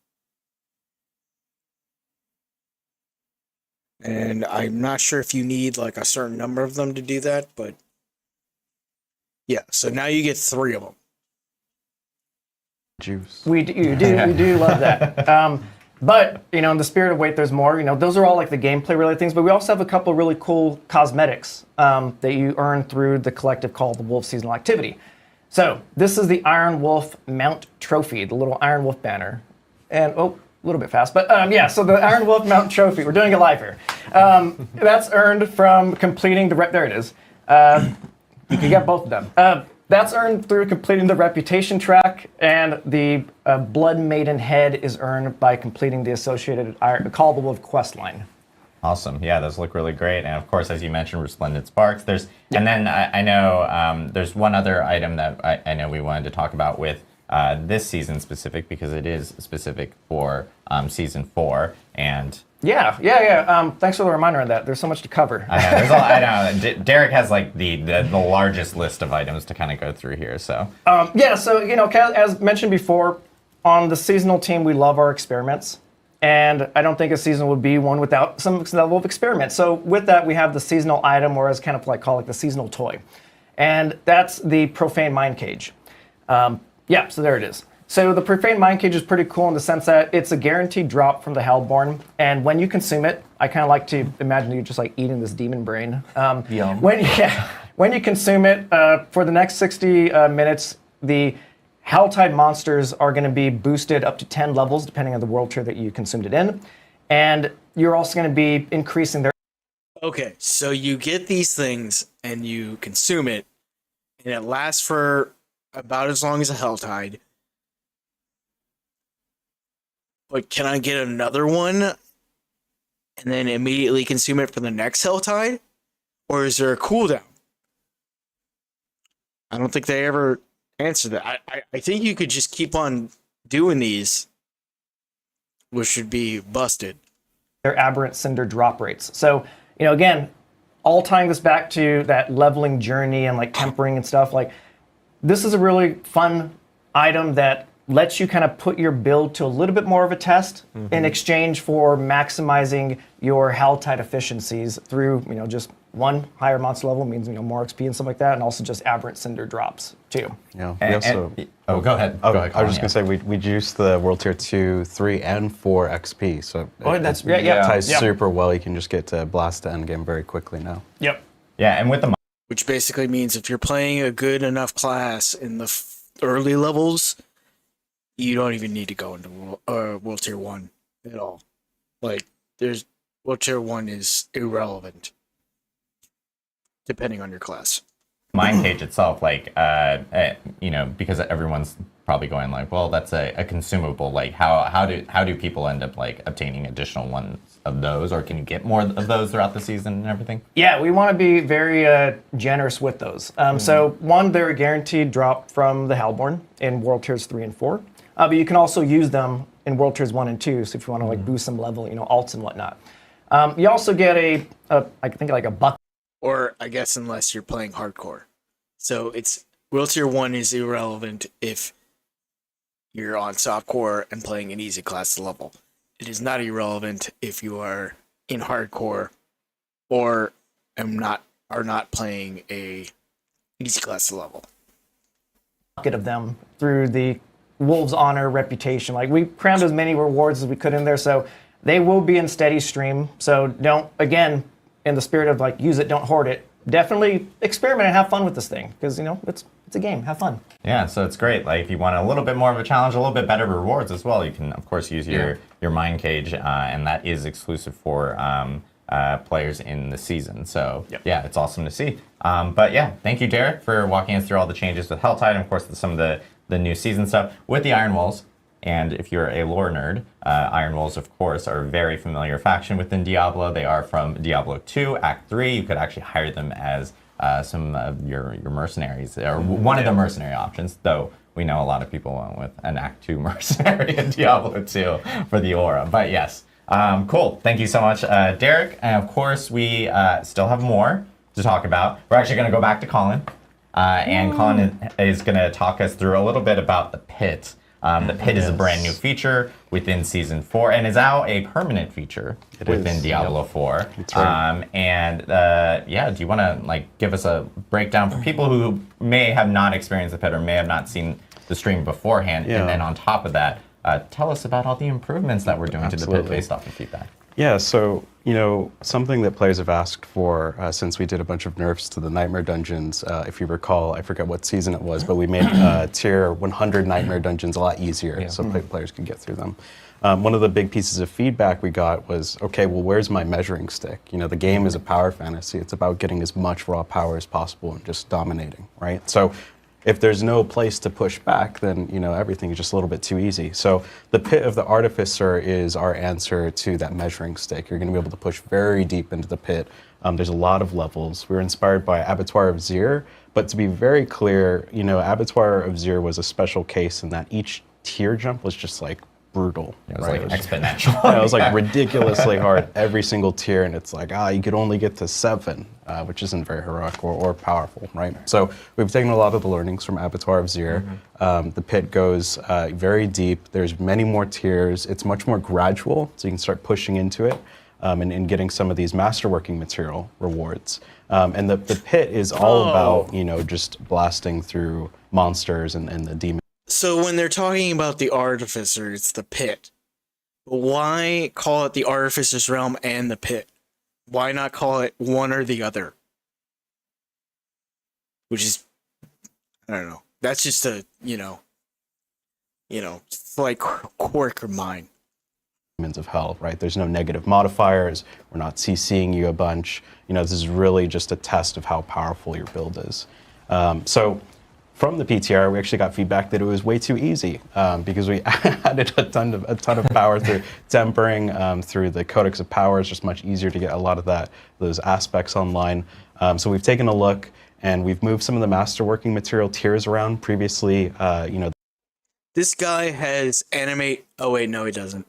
And I'm not sure if you need like a certain number of them to do that, but yeah, so now you get 3 of them. Juice. We do love that. But in the spirit of wait, there's more. Those are all like the gameplay related things. But we also have a couple of really cool cosmetics that you earn through the collective Call of the Wolf seasonal activity. So this is the Iron Wolf Mount Trophy, the little Iron Wolf banner, and a little bit fast, but so the Iron Wolf Mount Trophy. We're doing it live here. That's earned from completing there it is. You can get both of them. That's earned through completing the reputation track, and the Blood Maiden head is earned by completing the associated Call of the Wolf quest line. Awesome. Yeah, those look really great. And of course, as you mentioned, Resplendent Sparks. And then I know there's one other item that I know we wanted to talk about with this season specific, because it is specific for season 4. And Yeah. Thanks for the reminder on that. There's so much to cover. I know. Derek has like the largest list of items to kind of go through here. So as mentioned before, on the seasonal team, we love our experiments. And I don't think a season would be one without some level of experiment. So with that, we have the seasonal item, or as kind of like call it the seasonal toy. And that's the Profane Mind Cage. So there it is. So the Profane Mind Cage is pretty cool in the sense that it's a guaranteed drop from the Hellborn. And when you consume it, I kind of like to imagine you just like eating this demon brain. Yum. When you consume it, for the next 60 minutes, the Helltide monsters are going to be boosted up to 10 levels, depending on the world tier that you consumed it in. And you're also going to be increasing their... Okay, so you get these things and you consume it, and it lasts for about as long as a Helltide. But can I get another one and then immediately consume it for the next Helltide? Or is there a cooldown? I don't think they ever answered that. I think you could just keep on doing these, which would be busted. Their aberrant cinder drop rates. So, again, all tying this back to that leveling journey and like tempering and stuff, like this is a really fun item that lets you kind of put your build to a little bit more of a test in exchange for maximizing your Helltide efficiencies through, just one higher monster level means, more XP and stuff like that, and also just aberrant cinder drops too. Yeah. Go ahead. I was just gonna say we juiced the World Tier 2, 3, and 4 XP, so it ties super well. You can just get to blast to endgame very quickly now. Yep. Yeah, and with the... Which basically means if you're playing a good enough class in the early levels, you don't even need to go into World Tier 1 at all. Like, World Tier 1 is irrelevant, depending on your class. Mind Cage itself, because everyone's probably going like, well, that's a consumable. Like, how do people end up like obtaining additional ones of those, or can you get more of those throughout the season and everything? Yeah, we want to be very generous with those. So one, they're a guaranteed drop from the Hellborn in World Tiers 3 and 4. But you can also use them in World Tiers 1 and 2, so if you want to like boost some level, alts and whatnot. You also get I think like a buck. Or I guess unless you're playing hardcore. So it's World Tier 1 is irrelevant if you're on softcore and playing an easy class level. It is not irrelevant if you are in hardcore or are not playing a easy class level. Bucket of them through the Wolves Honor reputation. Like, we crammed as many rewards as we could in there, so they will be in steady stream. So don't, again, in the spirit of like use it, don't hoard it. Definitely experiment and have fun with this thing, because it's a game. Have fun. Yeah, so it's great. Like, if you want a little bit more of a challenge, a little bit better rewards as well, you can of course use your Mind Cage, and that is exclusive for players in the season. So yeah, it's awesome to see. But yeah, thank you, Derek, for walking us through all the changes with Helltide, and of course some of the new season stuff with the Iron Wolves. And if you're a lore nerd, Iron Wolves, of course, are a very familiar faction within Diablo. They are from Diablo 2, Act 3. You could actually hire them as some of your mercenaries, or one of the mercenary options, though we know a lot of people went with an Act 2 mercenary in Diablo 2 for the aura. But yes, cool. Thank you so much, Derek. And of course, we still have more to talk about. We're actually going to go back to Colin. And Colin is going to talk us through a little bit about the Pit. The Pit is a brand new feature within Season 4 and is now a permanent feature within Diablo 4. That's right. Do you want to like give us a breakdown for people who may have not experienced the Pit or may have not seen the stream beforehand? And then on top of that, tell us about all the improvements that we're doing to the Pit based off of feedback. Yeah, so, something that players have asked for since we did a bunch of nerfs to the Nightmare Dungeons, if you recall, I forget what season it was, but we made tier 100 Nightmare Dungeons a lot easier so players could get through them. One of the big pieces of feedback we got was, okay, well, where's my measuring stick? The game is a power fantasy. It's about getting as much raw power as possible and just dominating, right? So if there's no place to push back, then everything is just a little bit too easy. So the Pit of the Artificer is our answer to that measuring stick. You're going to be able to push very deep into the Pit. There's a lot of levels. We were inspired by Abattoir of Zir, but to be very clear, Abattoir of Zir was a special case in that each tier jump was just like brutal. It was like exponential. Yeah, it was like ridiculously hard every single tier, and it's like, you could only get to 7, which isn't very heroic or powerful, right? So we've taken a lot of the learnings from Abattoir of Zir. The Pit goes very deep. There's many more tiers. It's much more gradual, so you can start pushing into it and getting some of these masterworking material rewards. And the Pit is all about, just blasting through monsters and the demons. So when they're talking about the Artificer, it's the Pit. But why call it the Artificer's Realm and the Pit? Why not call it one or the other? Which is, I don't know. That's just a, it's like quirk of mine. Of hell, right? There's no negative modifiers. We're not CCing you a bunch. This is really just a test of how powerful your build is. So from the PTR, we actually got feedback that it was way too easy because we added a ton of power through tempering, through the Codex of Power. It's just much easier to get a lot of those aspects online. So we've taken a look and we've moved some of the masterworking material tiers around. Previously, This guy has animate. Oh wait, no, he doesn't.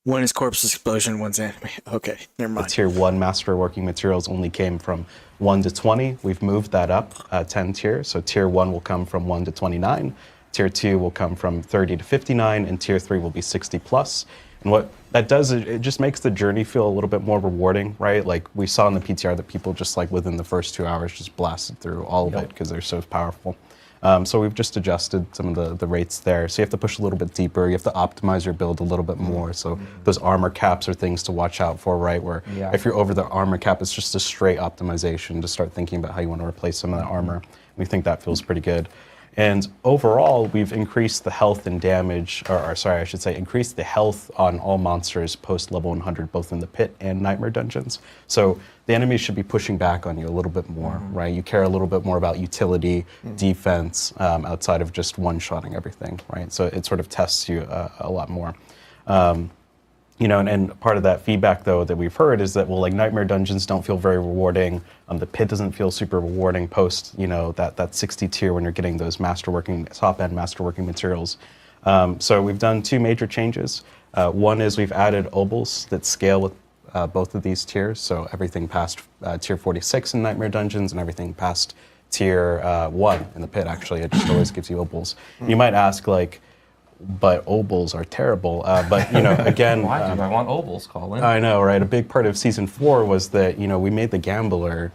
One is corpse explosion, one's animate. Okay, never mind. The tier 1 masterworking materials only came from 1 to 20. We've moved that up 10 tiers. So tier 1 will come from 1 to 29. Tier 2 will come from 30 to 59, and tier 3 will be 60 plus. And what that does, it just makes the journey feel a little bit more rewarding, right? Like we saw in the PTR that people just like within the first 2 hours just blasted through all of it because they're so powerful. So we've just adjusted some of the rates there. So you have to push a little bit deeper. You have to optimize your build a little bit more. So those armor caps are things to watch out for, right? Where if you're over the armor cap, it's just a straight optimization to start thinking about how you want to replace some of that armor. We think that feels pretty good. And overall, we've increased the health and damage, or sorry, I should say, increased the health on all monsters post level 100, both in the pit and nightmare dungeons. So the enemies should be pushing back on you a little bit more, right? You care a little bit more about utility, defense, outside of just one-shotting everything, right? So it sort of tests you a lot more. You know, and part of that feedback, though, that we've heard is that, well, like, nightmare dungeons don't feel very rewarding. The pit doesn't feel super rewarding post, you know, that 60 tier when you're getting those top-end masterworking materials. So we've done 2 major changes. One is we've added obols that scale with both of these tiers. So everything past tier 46 in nightmare dungeons and everything past tier 1 in the pit, actually. It just always gives you obols. You might ask, like, but obols are terrible. But, you know, again... Why do I want obols, Colin? I know, right? A big part of Season 4 was that, you know, we made the Gambler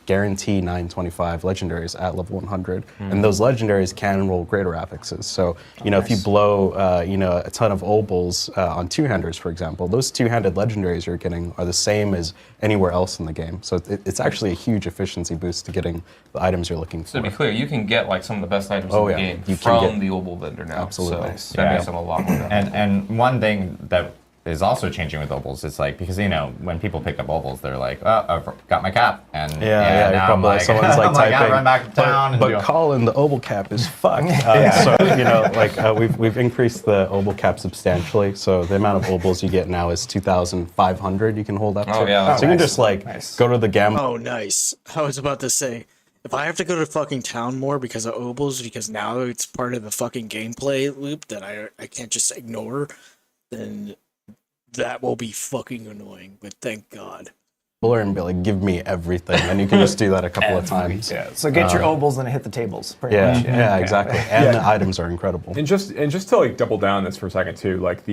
guarantee 925 legendaries at level 100. And those legendaries can roll greater affixes. So, you know, if you blow, you know, a ton of obols on two-handers, for example, those two-handed legendaries you're getting are the same as anywhere else in the game. So it's actually a huge efficiency boost to getting the items you're looking for. So to be clear, you can get like some of the best items in the game You can from get- the obol vendor now. Absolutely. So that makes them a lot more valuable. And one thing that is also changing with obols is like, because, you know, when people pick up obols, they're like, oh, I've got my cap. And Yeah, now probably I'm like, someone's like I'm like, typing. I run back to town. But Colin, the obol cap is fucked. So, you know, like, we've increased the obol cap substantially. So the amount of obols you get now is 2,500 you can hold up to. Oh, yeah, that's so you can nice. just like go to the gamble. Oh, nice. I was about to say, if I have to go to fucking town more because of obols, because now it's part of the fucking gameplay loop that I can't just ignore, then that will be fucking annoying. But thank God. And be like, give me everything. And you can just do that a couple of times. Yeah. So get your obols and hit the tables. Pretty Yeah, much. yeah, exactly. And the items are incredible. And just to like double down on this for a second too, like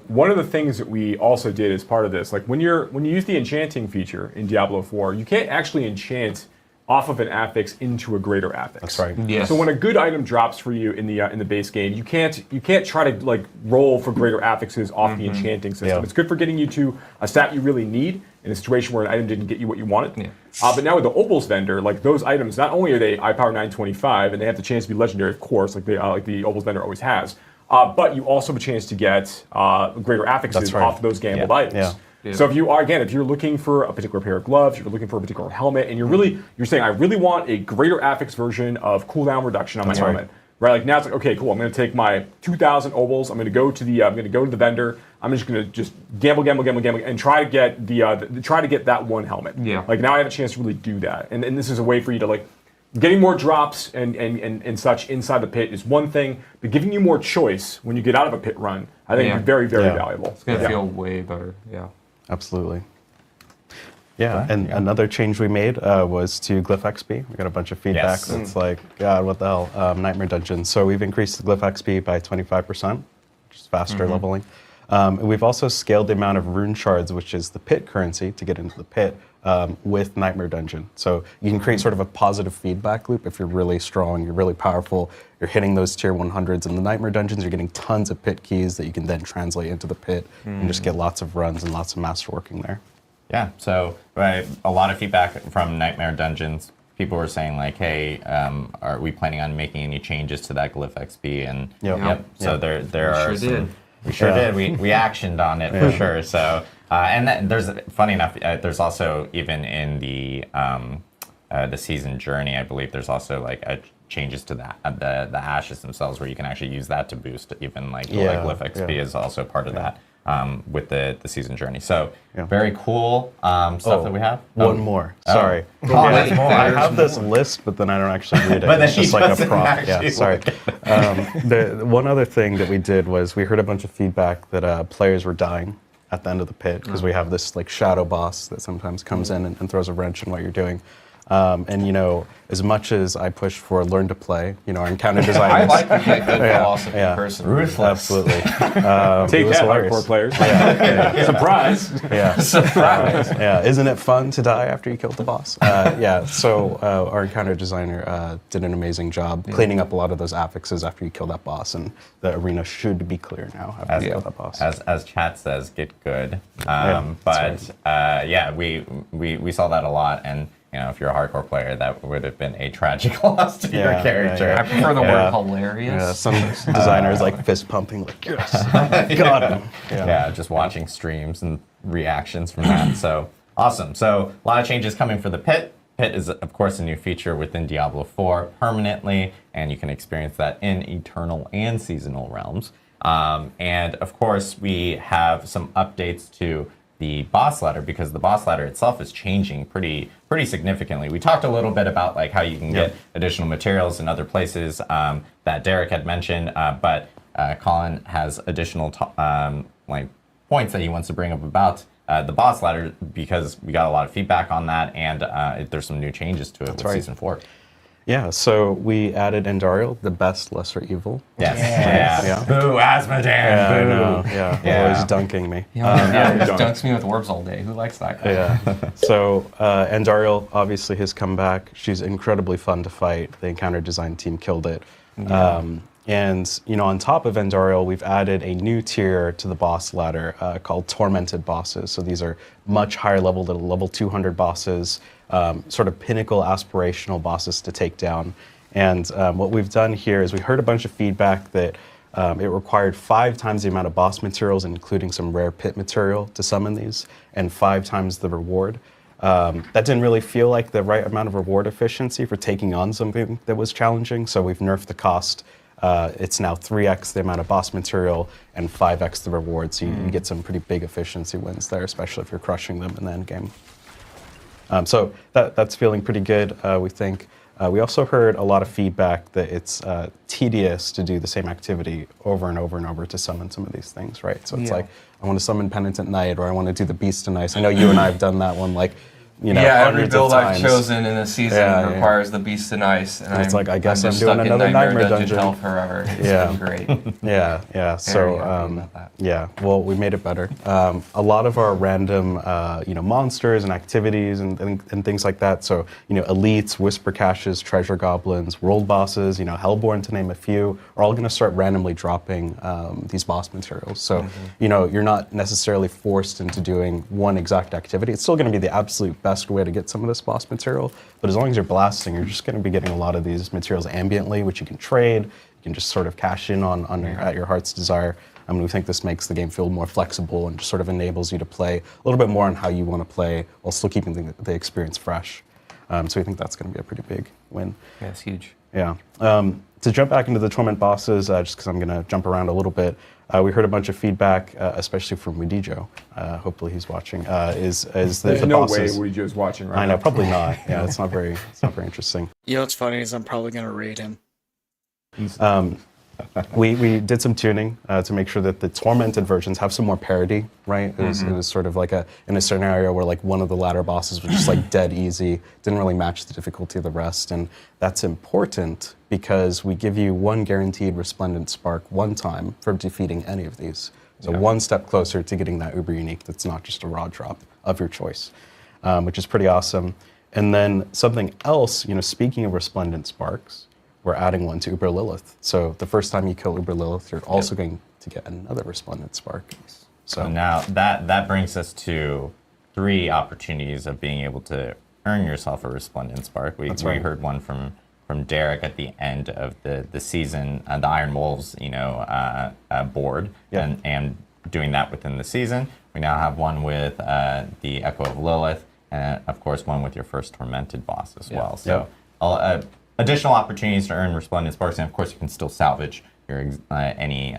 one of the things that we also did as part of this, like when you use the enchanting feature in Diablo 4, you can't actually enchant off of an affix into a greater affix. That's right. Yes. So when a good item drops for you in the base game, you can't try to like roll for greater affixes off the enchanting system. Yeah. It's good for getting you to a stat you really need in a situation where an item didn't get you what you wanted. Yeah. But now with the obols vendor, like those items, not only are they iPower 925 and they have the chance to be legendary, of course, like the obols vendor always has, but you also have a chance to get greater affixes That's right. off those gambled Yeah. items. Yeah. So if you're looking for a particular pair of gloves, you're looking for a particular helmet, and you're saying, I really want a greater affix version of cooldown reduction on my helmet. Right, like now it's like, okay, cool. I'm going to take my 2,000 obols. I'm going to go to the vendor. I'm just going to just gamble, and try to get that one helmet. Yeah. Like now I have a chance to really do that, and this is a way for you to like getting more drops and such inside the pit is one thing, but giving you more choice when you get out of a pit run, I think Yeah. is very, very Yeah. valuable. It's going to feel way better. Yeah. Absolutely. Yeah, and another change we made was to Glyph XP. We got a bunch of feedback Yes. that's like, God, what the hell, Nightmare Dungeon. So we've increased the Glyph XP by 25%, which is faster leveling. And we've also scaled the amount of rune shards, which is the pit currency to get into the pit, with Nightmare Dungeon. So you can create sort of a positive feedback loop if you're really strong, you're really powerful, you're hitting those tier 100s. In the Nightmare Dungeons, you're getting tons of pit keys that you can then translate into the pit and just get lots of runs and lots of masterworking there. Yeah, so a lot of feedback from Nightmare Dungeons. People were saying like, "Hey, are we planning on making any changes to that Glyph XP?" And so there are sure some. did. We sure did. We actioned on it for sure. So there's funny enough. There's also even in the season journey, I believe there's also like changes to the ashes themselves where you can actually use that to boost even like Glyph XP is also part of that. With the season journey. So very cool stuff that we have. One more. Sorry. There's more. I have this list, but then I don't actually read it. But then it's just he like a doesn't prompt. actually Yeah, sorry. The one other thing that we did was we heard a bunch of feedback that players were dying at the end of the pit because we have this like shadow boss that sometimes comes in and throws a wrench in what you're doing. And you know, as much as I push for learn to play, you know, our encounter designers. I like the philosophy person. Ruthless. Absolutely. Take it was that, hilarious. hardcore players. Surprise. Yeah. Surprise. Yeah, isn't it fun to die after you killed the boss? So our encounter designer did an amazing job cleaning up a lot of those affixes after you kill that boss, and the arena should be clear now after you kill that boss. As chat says, get good. That's we saw that a lot, and if you're a hardcore player, that would have been a tragic loss to your character. I prefer the word hilarious. Yeah, some designers like fist pumping, like, yes, got him. Yeah, just watching streams and reactions from that. So awesome. So a lot of changes coming for the pit. Pit is, of course, a new feature within Diablo 4 permanently, and you can experience that in Eternal and Seasonal realms. And of course, we have some updates to the boss ladder, because the boss ladder itself is changing pretty significantly. We talked a little bit about like how you can get additional materials in other places that Derek had mentioned, but Colin has additional like points that he wants to bring up about the boss ladder, because we got a lot of feedback on that, and there's some new changes to it with Season 4. Yeah, so we added Andariel, the best lesser evil. Yes. Yeah. Boo, Asmodan. Yeah, boo. I know. Yeah, always dunking me. He just dunks me with orbs all day. Who likes that guy? Yeah. So Andariel, obviously, has come back. She's incredibly fun to fight. The encounter design team killed it. And on top of Andariel, we've added a new tier to the boss ladder called Tormented Bosses. So these are much higher level than level 200 bosses, sort of pinnacle aspirational bosses to take down. And what we've done here is we heard a bunch of feedback that it required 5 times the amount of boss materials, including some rare pit material, to summon these, and 5 times the reward. That didn't really feel like the right amount of reward efficiency for taking on something that was challenging, so we've nerfed the cost. It's now 3x the amount of boss material and 5x the reward, so you get some pretty big efficiency wins there, especially if you're crushing them in the end game. So that's feeling pretty good, we think. We also heard a lot of feedback that it's tedious to do the same activity over and over and over to summon some of these things, right? So it's like, I want to summon Penitent Knight, or I want to do the Beast of Ice. I know you and I have done that one, like, every build I've chosen in a season requires the Beast and Ice, and it's like, I guess I'm just doing stuck in another Nightmare Dungeon. Hell forever. It's been great. Yeah. So well, we made it better. A lot of our random monsters and activities and things like that. So elites, whisper caches, treasure goblins, world bosses, Hellborn, to name a few, are all going to start randomly dropping these boss materials. So you're not necessarily forced into doing one exact activity. It's still going to be the absolute best way to get some of this boss material, but as long as you're blasting, you're just going to be getting a lot of these materials ambiently, which you can trade. You can just sort of cash in on at your heart's desire. We think this makes the game feel more flexible and just sort of enables you to play a little bit more on how you want to play while still keeping the experience fresh. So we think that's going to be a pretty big win. Yeah, it's huge. Yeah. To jump back into the Torment bosses, just because I'm going to jump around a little bit, we heard a bunch of feedback, especially from Widijo. Hopefully he's watching. Is There's the no bosses, way Widijo's watching right I know, now. probably not. Yeah, it's not very interesting. What's funny is I'm probably gonna raid him. We did some tuning to make sure that the tormented versions have some more parity, right? It was sort of like in a scenario where like one of the ladder bosses was just like dead easy, didn't really match the difficulty of the rest, and that's important because we give you one guaranteed resplendent spark one time for defeating any of these. So one step closer to getting that uber unique that's not just a raw drop of your choice, which is pretty awesome. And then something else, speaking of resplendent sparks, we're adding one to Uber Lilith. So the first time you kill Uber Lilith, you're also going to get another resplendent spark. So now that brings us to 3 opportunities of being able to earn yourself a resplendent spark. We heard one from Derek at the end of the season, the Iron Wolves, board, and doing that within the season. We now have one with the Echo of Lilith, and of course one with your first Tormented boss as well. So additional opportunities to earn resplendent sparks, and of course you can still salvage your any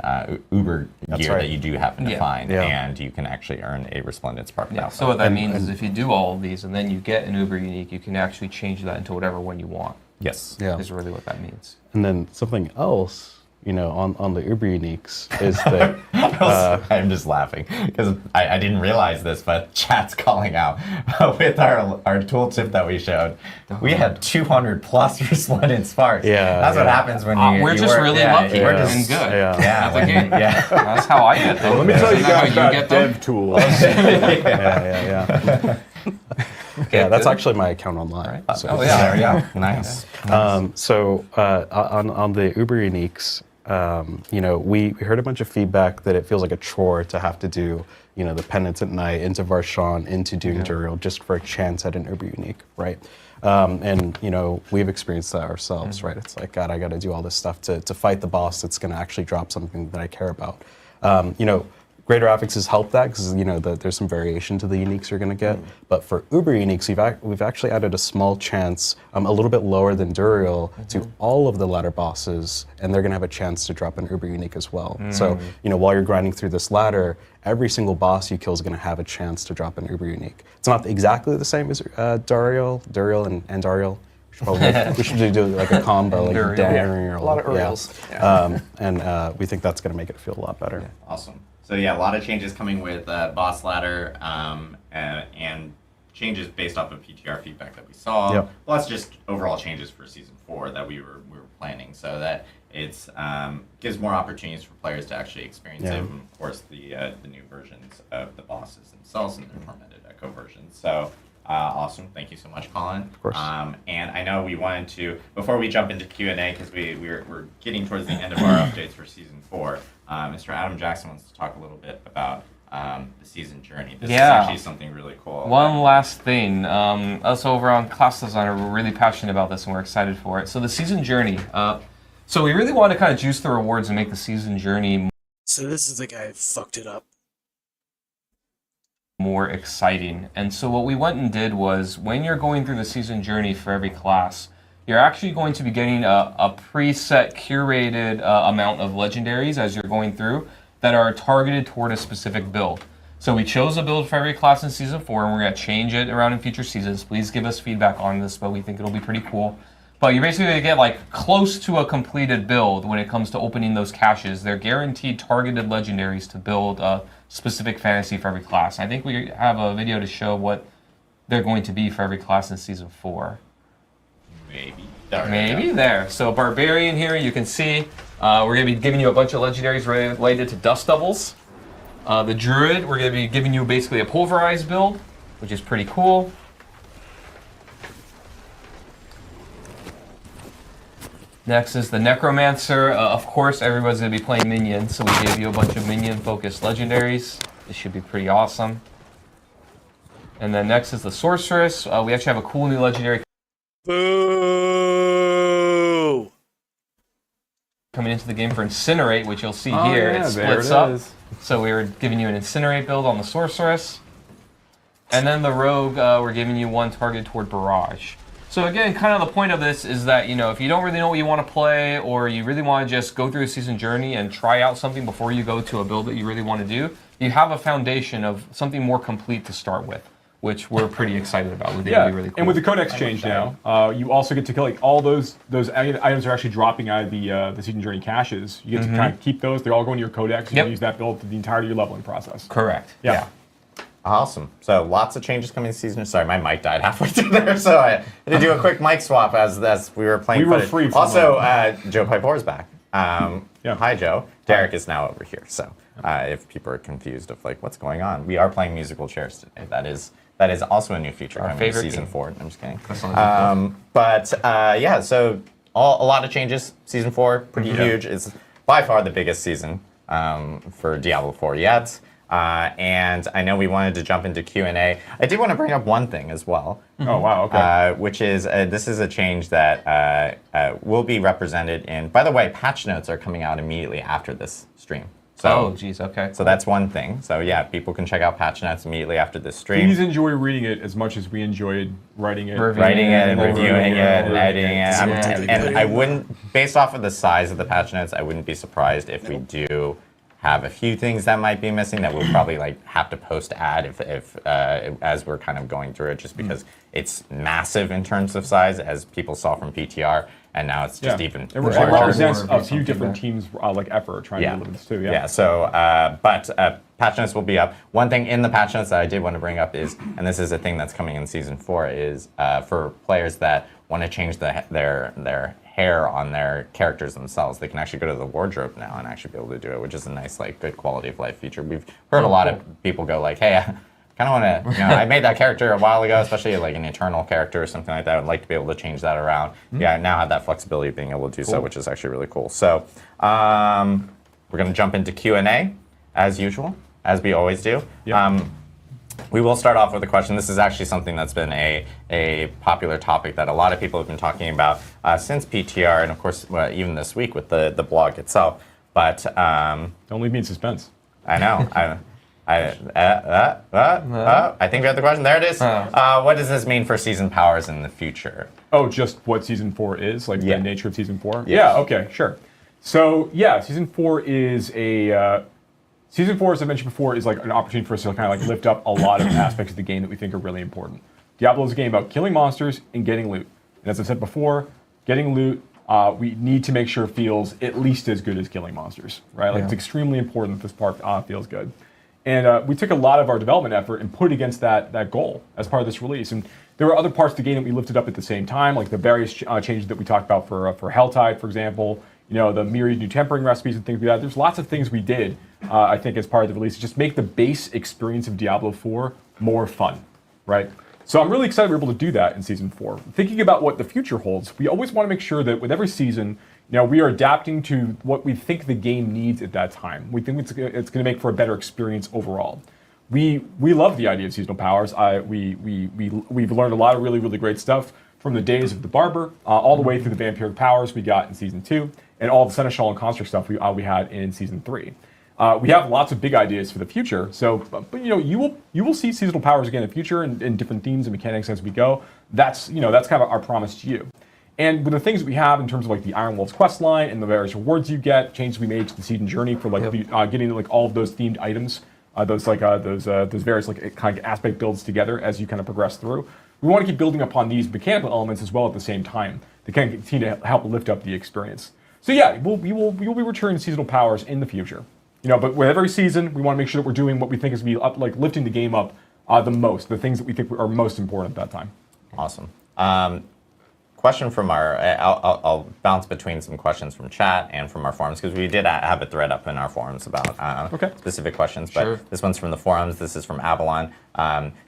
Uber gear that you do happen to find, and you can actually earn a resplendent spark. So what that means is if you do all of these and then you get an Uber unique, you can actually change that into whatever one you want. Yes. Is really what that means. And then something else, on the Uber uniques is that I'm just laughing because I didn't realize this, but chat's calling out with our tooltip that we showed. We had 200 plus resplendent sparks. That's what happens when we're just really lucky. We're just good. At the game. That's how I get them. Let me tell you guys how about dev tools. Yeah, that's actually my account online. Right. So. There we go. Nice. So on the Uber uniques, we heard a bunch of feedback that it feels like a chore to have to do, the Penitent Knight into Varshan, into Doom Duriel, just for a chance at an Uber unique, right? And we've experienced that ourselves, right? It's like, God, I got to do all this stuff to fight the boss that's going to actually drop something that I care about. Greater affixes has helped that because there's some variation to the uniques you're going to get. But for uber uniques, we've actually added a small chance, a little bit lower than Duriel, to all of the ladder bosses, and they're going to have a chance to drop an uber unique as well. So while you're grinding through this ladder, every single boss you kill is going to have a chance to drop an uber unique. It's not exactly the same as Duriel and Duriel. We should do like a combo, like Duriel. A lot of Uriels. And we think that's going to make it feel a lot better. Yeah, awesome. So yeah, a lot of changes coming with boss ladder and changes based off of PTR feedback that we saw. Yep. Plus just overall changes for season 4 that we were planning, so that it's gives more opportunities for players to actually experience it. And of course, the new versions of the bosses themselves and their tormented echo versions. So. Awesome. Thank you so much, Colin. Of course. And I know we wanted to, before we jump into Q&A, because we're getting towards the end of our updates for Season 4, Mr. Adam Jackson wants to talk a little bit about the season journey. This is actually something really cool. One last thing. Us over on Class Designer, we're really passionate about this and we're excited for it. So the season journey. So we really want to kind of juice the rewards and make the season journey So this is the guy who fucked it up. more exciting. And so what we went and did was, when you're going through the season journey for every class, you're actually going to be getting a preset, curated amount of legendaries as you're going through that are targeted toward a specific build. So we chose a build for every class in Season 4, and we're going to change it around in future seasons. Please give us feedback on this, but we think it'll be pretty cool. But you're basically going to get like close to a completed build when it comes to opening those caches. They're guaranteed targeted legendaries to build a specific fantasy for every class. I think we have a video to show what they're going to be for every class in Season 4. Maybe there. So Barbarian here, you can see we're going to be giving you a bunch of legendaries related to Dust Devils. The Druid, we're going to be giving you basically a pulverized build, which is pretty cool. Next is the Necromancer. Of course, everybody's going to be playing minions, so we gave you a bunch of minion-focused legendaries. This should be pretty awesome. And then next is the Sorceress. We actually have a cool new legendary Boo! coming into the game for Incinerate, which you'll see here. It splits up. So we were giving you an Incinerate build on the Sorceress. And then the Rogue, we're giving you one targeted toward Barrage. So again, kind of the point of this is that, if you don't really know what you want to play, or you really want to just go through a season journey and try out something before you go to a build that you really want to do, you have a foundation of something more complete to start with, which we're pretty excited about. We think it'll be really cool. And with the codex change now, you also get to kill all those items are actually dropping out of the season journey caches. You get to kind of keep those. They're all going to your codex. You can use that build for the entirety of your leveling process. Correct. Yeah. Awesome. So lots of changes coming this season. Sorry, my mic died halfway through there, so I had to do a quick mic swap as we were playing. We were free. Also, Joe Pipor's back. Hi, Joe. Derek is now over here. So if people are confused of like what's going on, we are playing musical chairs today. That is also a new feature coming in Season 4. I'm just kidding. So a lot of changes. Season 4, pretty huge. It's by far the biggest season for Diablo 4 yet. And I know we wanted to jump into Q&A. I did want to bring up one thing as well. Oh, wow, okay. Which is, this is a change that will be represented in, by the way, patch notes are coming out immediately after this stream. So, okay. So that's one thing. So yeah, people can check out patch notes immediately after this stream. Please enjoy reading it as much as we enjoyed writing it. Writing it and reviewing it and editing it. And I wouldn't, based off of the size of the patch notes, I wouldn't be surprised if we do have a few things that might be missing that we'll probably have to post add if as we're kind of going through it, just because it's massive in terms of size, as people saw from PTR, and now it's just even it represents a few different teams effort trying to do this too. So but patch notes will be up. One thing in the patch notes that I did want to bring up is, and this is a thing that's coming in Season 4, is for players that want to change their hair on their characters themselves, they can actually go to the wardrobe now and actually be able to do it, which is a nice, good quality of life feature. We've heard a lot of people go like, hey, I kind of want to, I made that character a while ago, especially an Eternal character or something like that. I'd like to be able to change that around. I now have that flexibility of being able to do so, which is actually really cool. So we're going to jump into Q&A as usual, as we always do. We will start off with a question. This is actually something that's been a popular topic that a lot of people have been talking about since PTR, and of course, even this week with the blog itself. But Don't leave me in suspense. I know. I think we have the question. There it is. What does this mean for season powers in the future? Oh, just what season 4 is, like the nature of season 4? Yes. Yeah. Okay. Sure. So yeah, season 4 is season 4, as I mentioned before, is like an opportunity for us to kind of like lift up a lot of aspects of the game that we think are really important. Diablo is a game about killing monsters and getting loot. And as I said before, getting loot, we need to make sure it feels at least as good as killing monsters, right? Like it's extremely important that this part feels good. And we took a lot of our development effort and put it against that goal as part of this release. And there were other parts of the game that we lifted up at the same time, like the various changes that we talked about for Helltide, for example. You know, the myriad new tempering recipes and things like that. There's lots of things we did, I think, as part of the release to just make the base experience of Diablo 4 more fun, right? So I'm really excited we're able to do that in Season 4. Thinking about what the future holds, we always want to make sure that with every season, we are adapting to what we think the game needs at that time. We think it's going to make for a better experience overall. We love the idea of seasonal powers. We've learned a lot of really, really great stuff from the days of the Barber all the way through the vampiric powers we got in Season 2 and all the Seneschal and Construct stuff we had in Season 3. We have lots of big ideas for the future. So, but you will see seasonal powers again in the future in different themes and mechanics as we go. That's kind of our promise to you. And with the things that we have in terms of like the Iron Wolves quest line and the various rewards you get, changes we made to the season journey for like getting like all of those themed items, those various like kind of aspect builds together as you kind of progress through. We want to keep building upon these mechanical elements as well at the same time to kind of continue to help lift up the experience. So yeah, we will be returning seasonal powers in the future. But with every season, we want to make sure that we're doing what we think is be up, like lifting the game up the most, the things that we think are most important at that time. Awesome. Question from I'll bounce between some questions from chat and from our forums because we did have a thread up in our forums about specific questions. But this one's from the forums. This is from Avalon.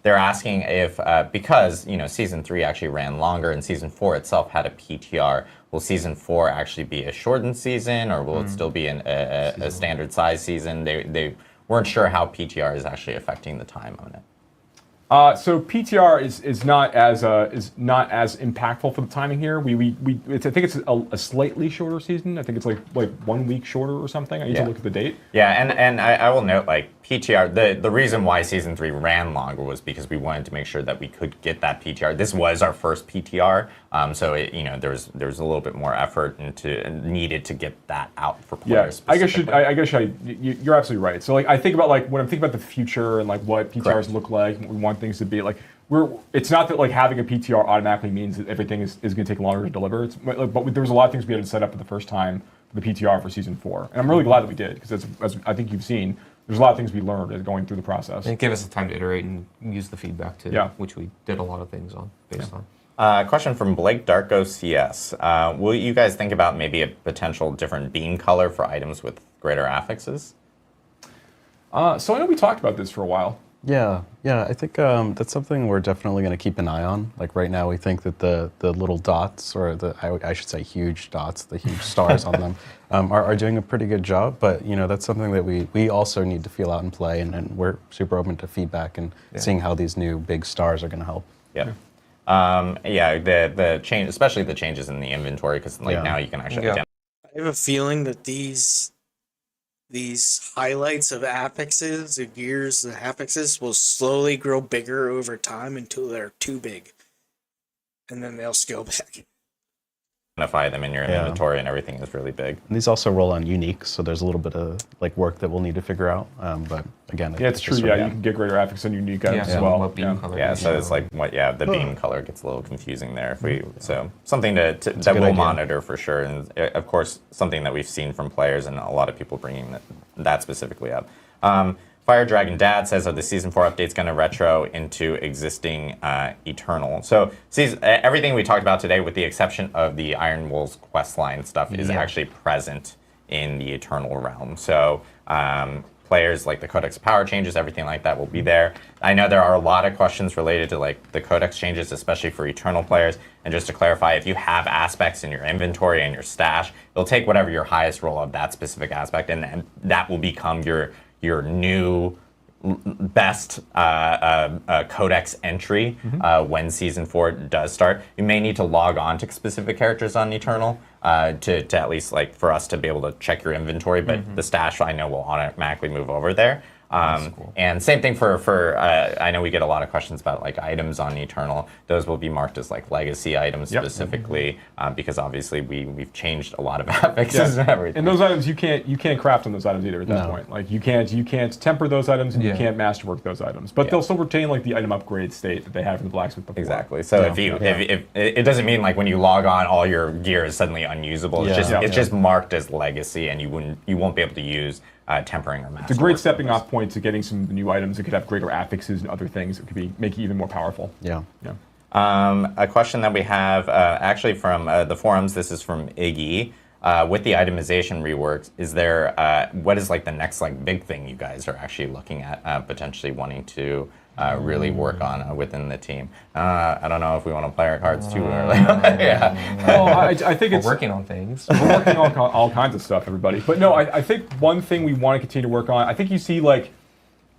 They're asking if because season 3 actually ran longer and season 4 itself had a PTR, will season 4 actually be a shortened season or will it still be a standard size season? They weren't sure how PTR is actually affecting the time on it. So PTR is not as impactful for the timing here. I think it's a slightly shorter season. I think it's like 1 week shorter or something. I need to look at the date. Yeah, and I will note like PTR. The reason why season 3 ran longer was because we wanted to make sure that we could get that PTR. This was our first PTR, so there was a little bit more effort needed to get that out for players. Yeah, you're absolutely right. So like I think about when I'm thinking about the future and like what PTRs look like, and what we want things to be like. It's not that like having a PTR automatically means that everything is going to take longer to deliver. But there was a lot of things we had to set up for the first time for the PTR for season 4, and I'm really glad that we did because as I think you've seen, there's a lot of things we learned as going through the process. And it gave us the time to iterate and use the feedback too, which we did a lot of things on based on. Question from Blake Darko CS. Will you guys think about maybe a potential different beam color for items with greater affixes? So I know we talked about this for a while. Yeah, I think that's something we're definitely going to keep an eye on. Like right now, we think that the little dots, or I should say huge dots, the huge stars on them, are doing a pretty good job. But that's something that we also need to feel out and play, and we're super open to feedback and seeing how these new big stars are going to help. Yeah. The change, especially the changes in the inventory, because now you can actually. I have a feeling that these highlights of affixes, the gears, the affixes will slowly grow bigger over time until they're too big. And then they'll scale back. Identify them in your inventory and everything is really big. And these also roll on unique, so there's a little bit of work that we'll need to figure out. But again, it's true. Yeah, you can get greater affix on unique items as well. So it's the beam color gets a little confusing there. So something that we'll monitor for sure, and of course something that we've seen from players and a lot of people bringing that specifically up. Fire Dragon Dad says, are the Season 4 updates going to retro into existing Eternal? So everything we talked about today, with the exception of the Iron Wolves questline stuff, is actually present in the Eternal realm. So players like the Codex power changes, everything like that will be there. I know there are a lot of questions related to the Codex changes, especially for Eternal players. And just to clarify, if you have aspects in your inventory and your stash, it'll take whatever your highest roll of that specific aspect, and that will become your new best codex entry when Season 4 does start. You may need to log on to specific characters on Eternal to at least like for us to be able to check your inventory, but the stash I know will automatically move over there. Cool. And same thing for I know we get a lot of questions about like items on Eternal. Those will be marked as like legacy items specifically because obviously we've changed a lot of affixes and everything. And those items you can't craft on those items either at that point. Like you can't temper those items and you can't masterwork those items. But they'll still retain like the item upgrade state that they have in the blacksmith before. Exactly. So if it doesn't mean like when you log on all your gear is suddenly unusable. It's just marked as legacy and you won't be able to use tempering or masterwork. It's a great stepping off point to getting some new items that could have greater affixes and other things that could make you even more powerful. Yeah. A question that we have actually from the forums. This is from Iggy. With the itemization reworks, is there what is like the next like big thing you guys are actually looking at potentially wanting to really work on within the team? I don't know if we want to play our cards too early. Well, I think We're working on things. We're working on all kinds of stuff, everybody. But no, I think one thing we want to continue to work on, I think you see like,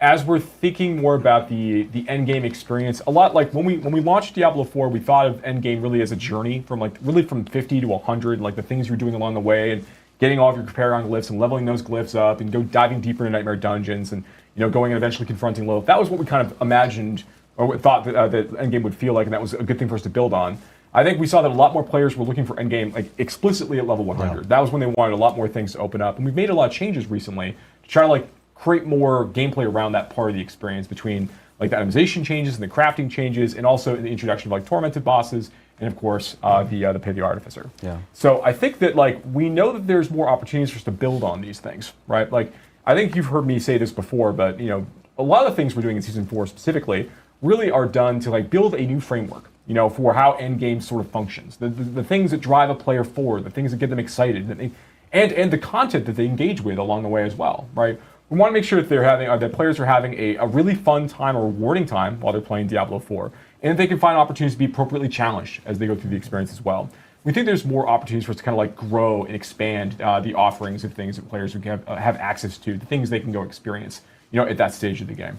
as we're thinking more about the end game experience, a lot like when we launched Diablo 4, we thought of end game really as a journey from 50 to 100, like the things you're doing along the way and getting all of your Paragon glyphs and leveling those glyphs up and go diving deeper into Nightmare Dungeons and going and eventually confronting Lilith. That was what we kind of imagined or thought that endgame would feel like, and that was a good thing for us to build on. I think we saw that a lot more players were looking for endgame like explicitly at level 100. Yeah. That was when they wanted a lot more things to open up, and we've made a lot of changes recently to try to like create more gameplay around that part of the experience between like the itemization changes and the crafting changes, and also in the introduction of like tormented bosses, and of course the Pay the Artificer. Yeah. So I think that like we know that there's more opportunities for us to build on these things, right? Like I think you've heard me say this before, but a lot of the things we're doing in Season 4 specifically really are done to like build a new framework, for how endgame sort of functions. The things that drive a player forward, the things that get them excited, and the content that they engage with along the way as well, right? We want to make sure that that players are having a really fun time, a rewarding time while they're playing Diablo 4, and that they can find opportunities to be appropriately challenged as they go through the experience as well. We think there's more opportunities for us to kind of like grow and expand the offerings of things that players have access to, the things they can go experience, at that stage of the game.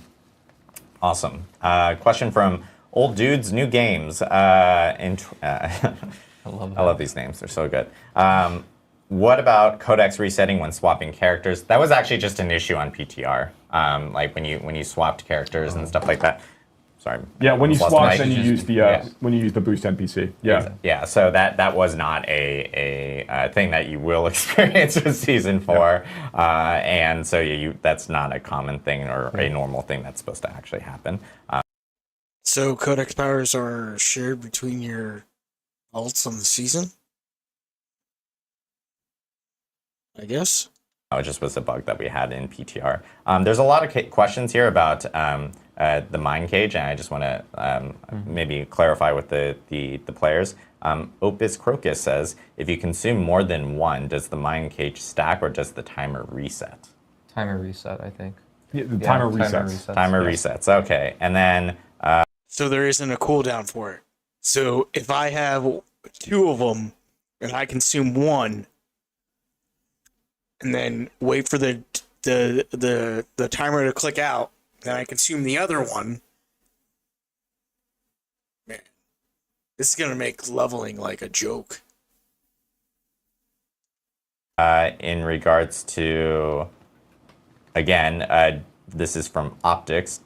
Awesome. Question from Old Dudes, New Games. I love these names. They're so good. What about codex resetting when swapping characters? That was actually just an issue on PTR. Like when you swapped characters and stuff like that. Sorry. Yeah, when you swap, then you use the boost NPC. Yeah. Yeah. So that was not a thing that you will experience with Season 4, and so that's not a common thing or a normal thing that's supposed to actually happen. So codex powers are shared between your alts on the season, I guess. It just was a bug that we had in PTR. There's a lot of questions here about the mind cage, and I just want to maybe clarify with the players. Opus Crocus says, if you consume more than one, does the mind cage stack or does the timer reset? Timer reset, I think. Yeah, the timer resets. Timer resets. Okay, and then. So there isn't a cooldown for it. So if I have two of them and I consume one, and then wait for the timer to click out, then I consume the other one. Man, this is gonna make leveling like a joke. In regards to, again, this is from Optics.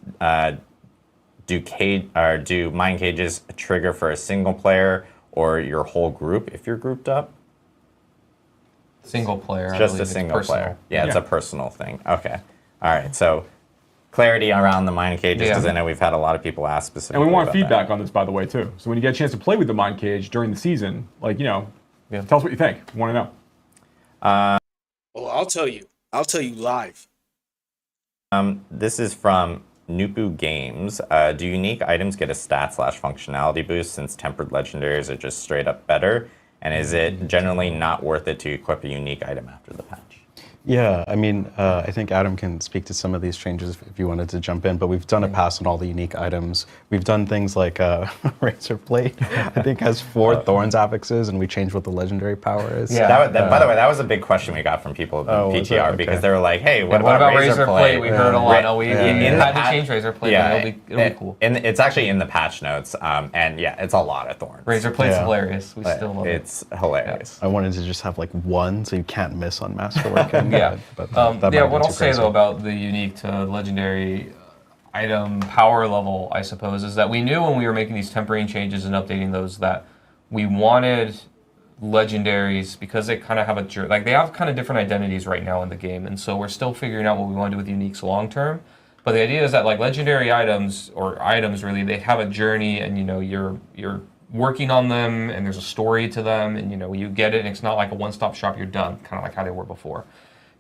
Do mind cages trigger for a single player or your whole group if you're grouped up? Single player. Just a single player. Yeah, it's a personal thing. Okay. All right. So clarity around the mind cages, because I know we've had a lot of people ask specifically. And we want about feedback that. on this, by the way, too. So when you get a chance to play with the mind cage during the season, tell us what you think. We want to know. Well, I'll tell you live. This is from Nupu Games. Do unique items get a stat/functionality boost since tempered legendaries are just straight up better? And is it generally not worth it to equip a unique item after the patch? Yeah, I mean, I think Adam can speak to some of these changes if you wanted to jump in, but we've done a pass on all the unique items. We've done things like Razor Blade, I think has 4 Thorns affixes, and we changed what the legendary power is. Yeah. By the way, that was a big question we got from people in was it? PTR Okay. because they were like, "Hey, what What about Razor Plate?" We heard a lot. No, we in had the to change Razor Plate. Yeah, But it'll be cool. And it's actually in the patch notes, and yeah, it's a lot of thorns. Razor Plate's Yeah. hilarious. We still love it. It's hilarious. I wanted to just have like 1 so you can't miss on Masterworking. Yeah. but that might Yeah, have what been I'll too say crazy. though about the unique to legendary item power level, I suppose, is that we knew when we were making these tempering changes and updating those that we wanted legendaries because they kind of have they have kind of different identities right now in the game, and so we're still figuring out what we want to do with uniques long term. But the idea is that like legendary items or items really, they have a journey, and you're working on them, and there's a story to them, and you get it, and it's not like a one-stop shop. You're done, kind of like how they were before.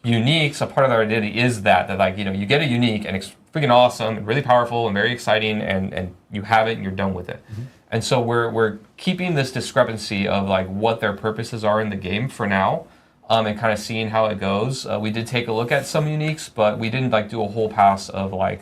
Uniques, a part of their identity is that like you get a unique and it's freaking awesome and really powerful and very exciting, and you have it and you're done with it. And so we're keeping this discrepancy of like what their purposes are in the game for now, and kind of seeing how it goes. We did take a look at some uniques, but we didn't like do a whole pass of like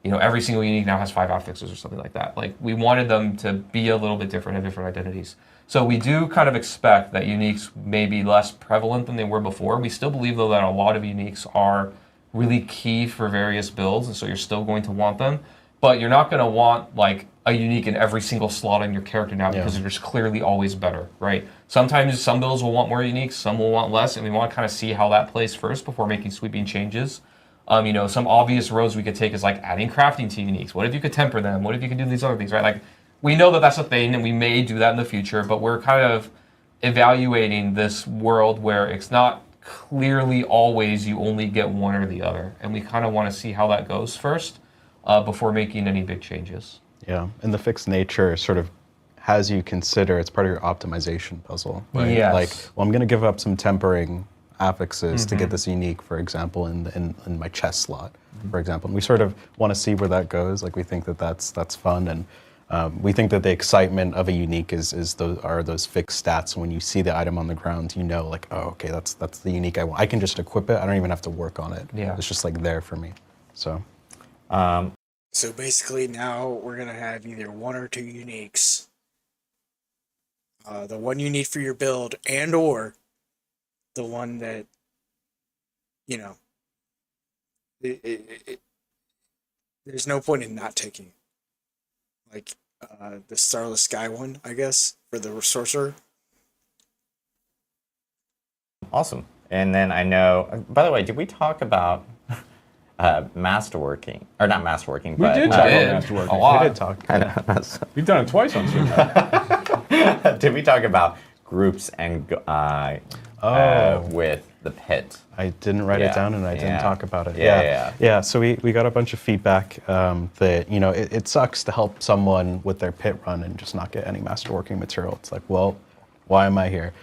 every single unique now has 5 affixes or something like that. Like we wanted them to be a little bit different, have different identities. So we do kind of expect that uniques may be less prevalent than they were before. We still believe though that a lot of uniques are really key for various builds, and so you're still going to want them. But you're not going to want like a unique in every single slot in your character now because they're just clearly always better, right? Sometimes some builds will want more uniques, some will want less, and we want to kind of see how that plays first before making sweeping changes. Some obvious roads we could take is like adding crafting to uniques. What if you could temper them? What if you could do these other things, right? Like we know that that's a thing, and we may do that in the future, but we're kind of evaluating this world where it's not clearly always you only get one or the other, and we kind of want to see how that goes first before making any big changes. Yeah, and the fixed nature sort of has you consider it's part of your optimization puzzle, right? Yes. Like, well, I'm going to give up some tempering affixes to get this unique, for example, in my chest slot, for example. And we sort of want to see where that goes. Like, we think that that's fun, and we think that the excitement of a unique is those fixed stats. When you see the item on the ground, like, oh, okay, that's the unique I want. I can just equip it. I don't even have to work on it. Yeah. It's just like there for me. So. So basically now we're going to have either 1 or 2 uniques. The one you need for your build and or the one that, there's no point in not taking. Like the Starless Sky one, I guess, for the Sorcerer. Awesome. And then I know, by the way, did we talk about masterworking? Or not masterworking, We but did talk about masterworking. A lot. We did talk. I know. We've done it twice on stream. Did we talk about groups and with the pit? I didn't write it down and I didn't Yeah. talk about it. Yeah. So we got a bunch of feedback that, it sucks to help someone with their pit run and just not get any masterworking material. It's like, well, why am I here?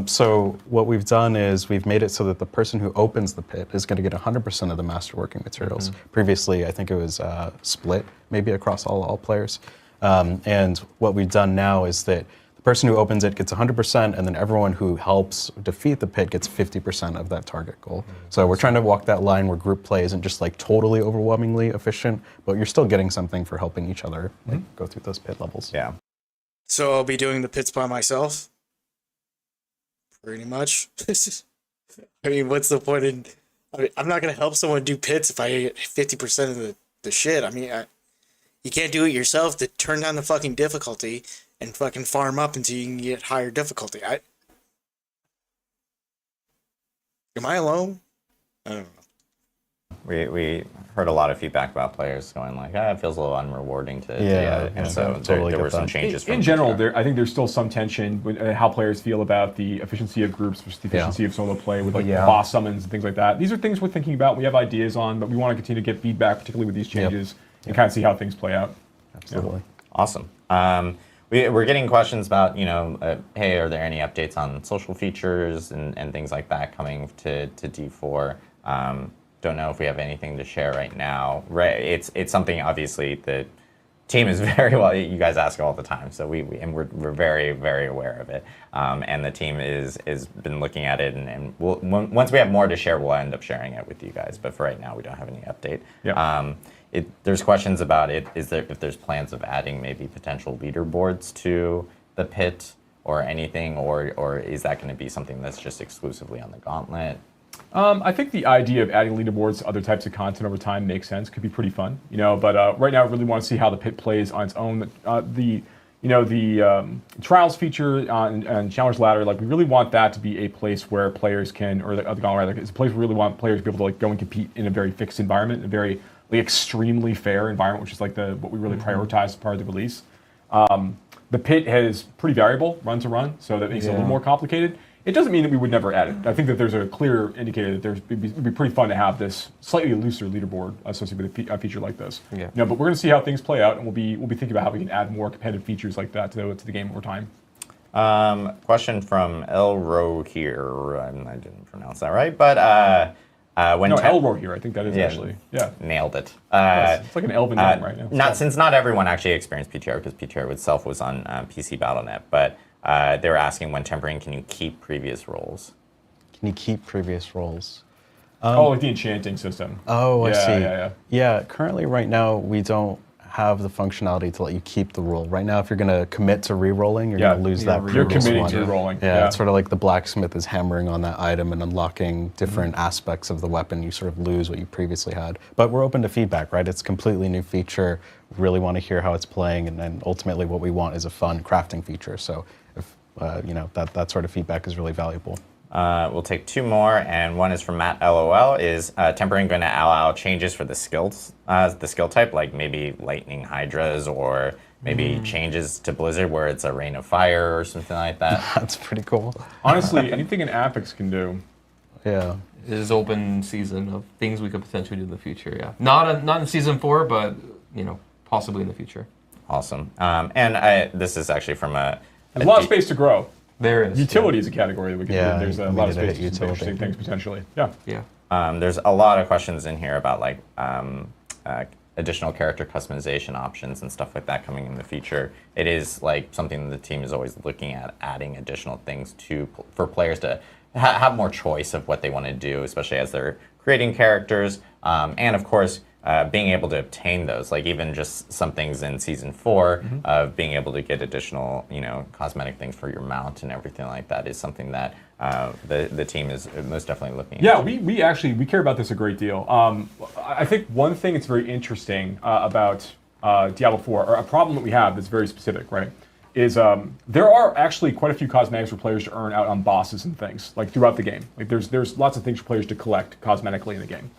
So what we've done is we've made it so that the person who opens the pit is going to get 100% of the masterworking materials. Previously, I think it was split, maybe across all players. And what we've done now is that the person who opens it gets 100%, and then everyone who helps defeat the pit gets 50% of that target goal. So we're trying to walk that line where group play isn't just like totally overwhelmingly efficient, but you're still getting something for helping each other go through those pit levels. Yeah. So I'll be doing the pits by myself? Pretty much. I mean, what's the point in... I'm not going to help someone do pits if I get 50% of the shit. I mean, you can't do it yourself to turn down the fucking difficulty and fucking farm up until you can get higher difficulty. Am I alone? I don't know. We heard a lot of feedback about players going like, it feels a little unrewarding to and so totally there were get some that. changes. In general, I think there's still some tension with how players feel about the efficiency of groups versus the efficiency of solo play with boss summons and things like that. These are things we're thinking about, we have ideas on, but we want to continue to get feedback, particularly with these changes, and kind of see how things play out. Absolutely. Awesome. We're getting questions about, hey, are there any updates on social features and things like that coming to D4? Don't know if we have anything to share right now. It's something obviously that team is very well. You guys ask all the time, so we're very, very aware of it. And the team is been looking at it, and once we have more to share, we'll end up sharing it with you guys. But for right now, we don't have any update. Yeah. There's questions about it. If there's plans of adding maybe potential leaderboards to the pit or anything, or is that going to be something that's just exclusively on the Gauntlet? I think the idea of adding leaderboards to other types of content over time makes sense. Could be pretty fun, But right now, I really want to see how the pit plays on its own. The trials feature and challenge ladder, like we really want that to be a place where players can, or the Gauntlet rather, it's a place where we really want players to be able to like go and compete in a very fixed environment, a very like extremely fair environment, which is like what we really prioritize as part of the release. The pit is pretty variable, run to run, so that makes it a little more complicated. It doesn't mean that we would never add it. I think that there's a clear indicator that it'd be pretty fun to have this slightly looser leaderboard associated with a feature like this. Yeah. But we're going to see how things play out, and we'll be thinking about how we can add more competitive features like that to the game over time. Question from Elro here. I didn't pronounce that right, but when Elro here. I think that is actually nailed it. It's like an elven name right now. Since not everyone actually experienced PTR, because PTR itself was on PC Battle.net, but they were asking when tempering, can you keep previous rolls? Can you keep previous rolls? Like the enchanting system. Oh, I see. Yeah. Currently, right now, we don't have the functionality to let you keep the roll. Right now, if you're going to commit to re-rolling, you're going to lose that You're previous committing one. to re-rolling. Yeah, it's sort of like the blacksmith is hammering on that item and unlocking different aspects of the weapon. You sort of lose what you previously had. But we're open to feedback, right? It's a completely new feature. We really want to hear how it's playing, and then ultimately what we want is a fun crafting feature. So if that sort of feedback is really valuable. We'll take two more, and one is from Matt LOL. Is tempering going to allow changes for the skills, the skill type, like maybe lightning hydras, or maybe changes to Blizzard where it's a rain of fire or something like that? That's pretty cool. Honestly, anything an Apex can do. Yeah. It is open season of things we could potentially do in the future. Yeah, not in season 4, but possibly in the future. Awesome. This is actually from There's a lot of space to grow. There is. Utility is a category that we can do. There's a lot of space to do some utility. interesting things potentially. Yeah. Yeah. There's a lot of questions in here about like additional character customization options and stuff like that coming in the future. It is like something that the team is always looking at, adding additional things for players to have more choice of what they want to do, especially as they're creating characters, and of course being able to obtain those, like even just some things in season 4 of being able to get additional, cosmetic things for your mount and everything like that is something that the team is most definitely looking at. Yeah, we care about this a great deal. I think one thing that's very interesting about Diablo 4, or a problem that we have that's very specific, right, is there are actually quite a few cosmetics for players to earn out on bosses and things, like throughout the game. Like there's lots of things for players to collect cosmetically in the game.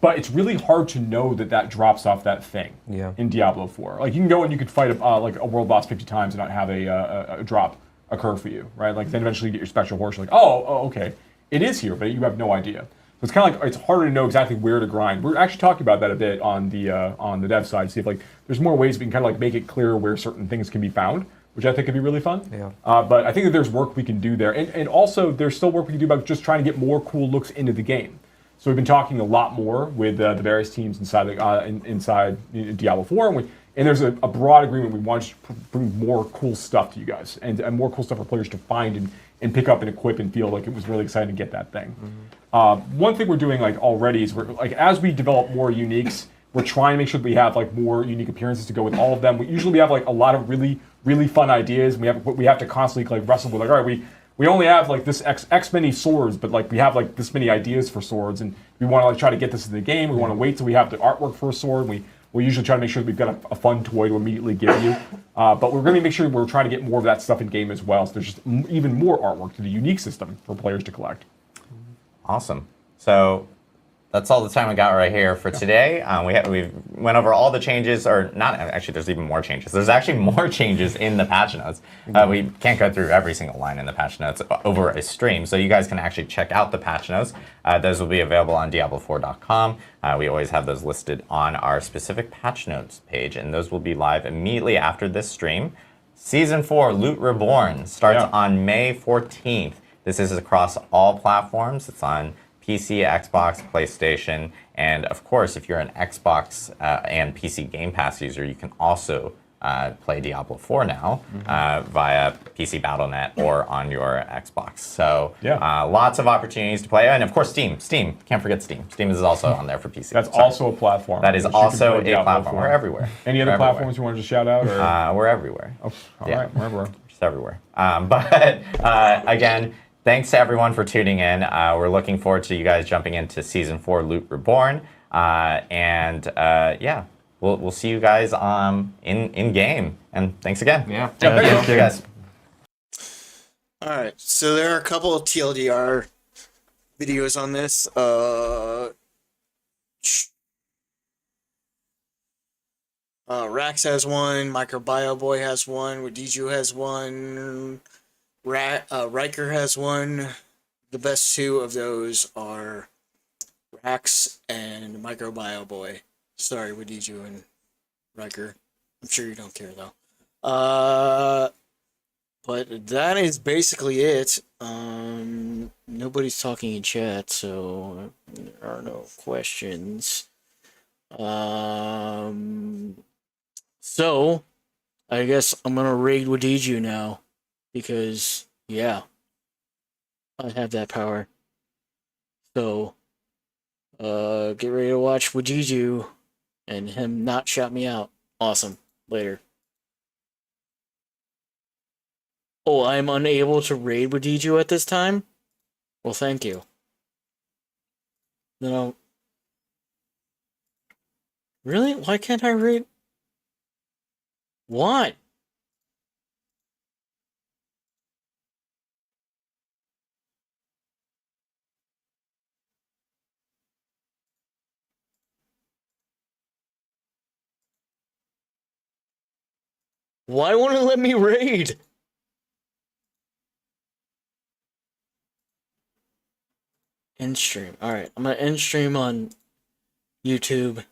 But it's really hard to know that drops off that thing in Diablo 4. Like you can go and you could fight a world boss 50 times and not have a drop occur for you, right? Like then eventually you get your special horse. You're like, oh, okay, it is here, but you have no idea. So it's kind of like it's harder to know exactly where to grind. We're actually talking about that a bit on the dev side to see if like there's more ways we can kind of like make it clear where certain things can be found, which I think could be really fun. Yeah. But I think that there's work we can do there, and also there's still work we can do about just trying to get more cool looks into the game. So we've been talking a lot more with the various teams inside Diablo 4, and there's a broad agreement we want to bring more cool stuff to you guys, and more cool stuff for players to find and pick up and equip and feel like it was really exciting to get that thing. One thing we're doing like already is as we develop more uniques, we're trying to make sure that we have like more unique appearances to go with all of them. We have like a lot of really, really fun ideas. We have to constantly like wrestle with like, all right, we only have like this X many swords, but like we have like this many ideas for swords, and we want to like try to get this in the game. We want to wait till we have the artwork for a sword. We usually try to make sure that we've got a fun toy to immediately give you. But we're going to make sure we're trying to get more of that stuff in game as well. So there's just even more artwork to the unique system for players to collect. Awesome. So that's all the time we got right here for today. We went over all the changes, or not actually, there's even more changes. There's actually more changes in the patch notes. We can't go through every single line in the patch notes over a stream, so you guys can actually check out the patch notes. Those will be available on Diablo4.com. We always have those listed on our specific patch notes page, and those will be live immediately after this stream. Season 4, Loot Reborn, starts on May 14th. This is across all platforms. It's on PC, Xbox, PlayStation, and of course, if you're an Xbox and PC Game Pass user, you can also play Diablo 4 now via PC Battle.net or on your Xbox. So lots of opportunities to play. And of course, Steam. Can't forget Steam. Steam is also on there for PC. That's also a platform. That is which you can also play a Diablo platform. 4. We're everywhere. Any other platforms you want to just shout out? Or? We're everywhere. Oh, all right, we're everywhere. Just everywhere. But again, thanks to everyone for tuning in. We're looking forward to you guys jumping into Season 4 Loot Reborn. Yeah. We'll see you guys in game. And thanks again. Yeah. Thank you guys. All right, so there are a couple of TLDR videos on this. Rax has one, Microbio Boy has one, Wadiju has one, Riker has one. The best two of those are Rax and Microbio Boy. Sorry, Wadiju and Riker. I'm sure you don't care though. But that is basically it. Nobody's talking in chat, so there are no questions. So I guess I'm gonna raid Wadiju now because yeah, I have that power. So get ready to watch Wadiju and him not shout me out. Awesome. Later. Oh, I'm unable to raid Wadiju at this time? Well, thank you. No. Really? Why can't I raid? Why? Why won't it let me raid? End stream. Alright, I'm gonna end stream on YouTube.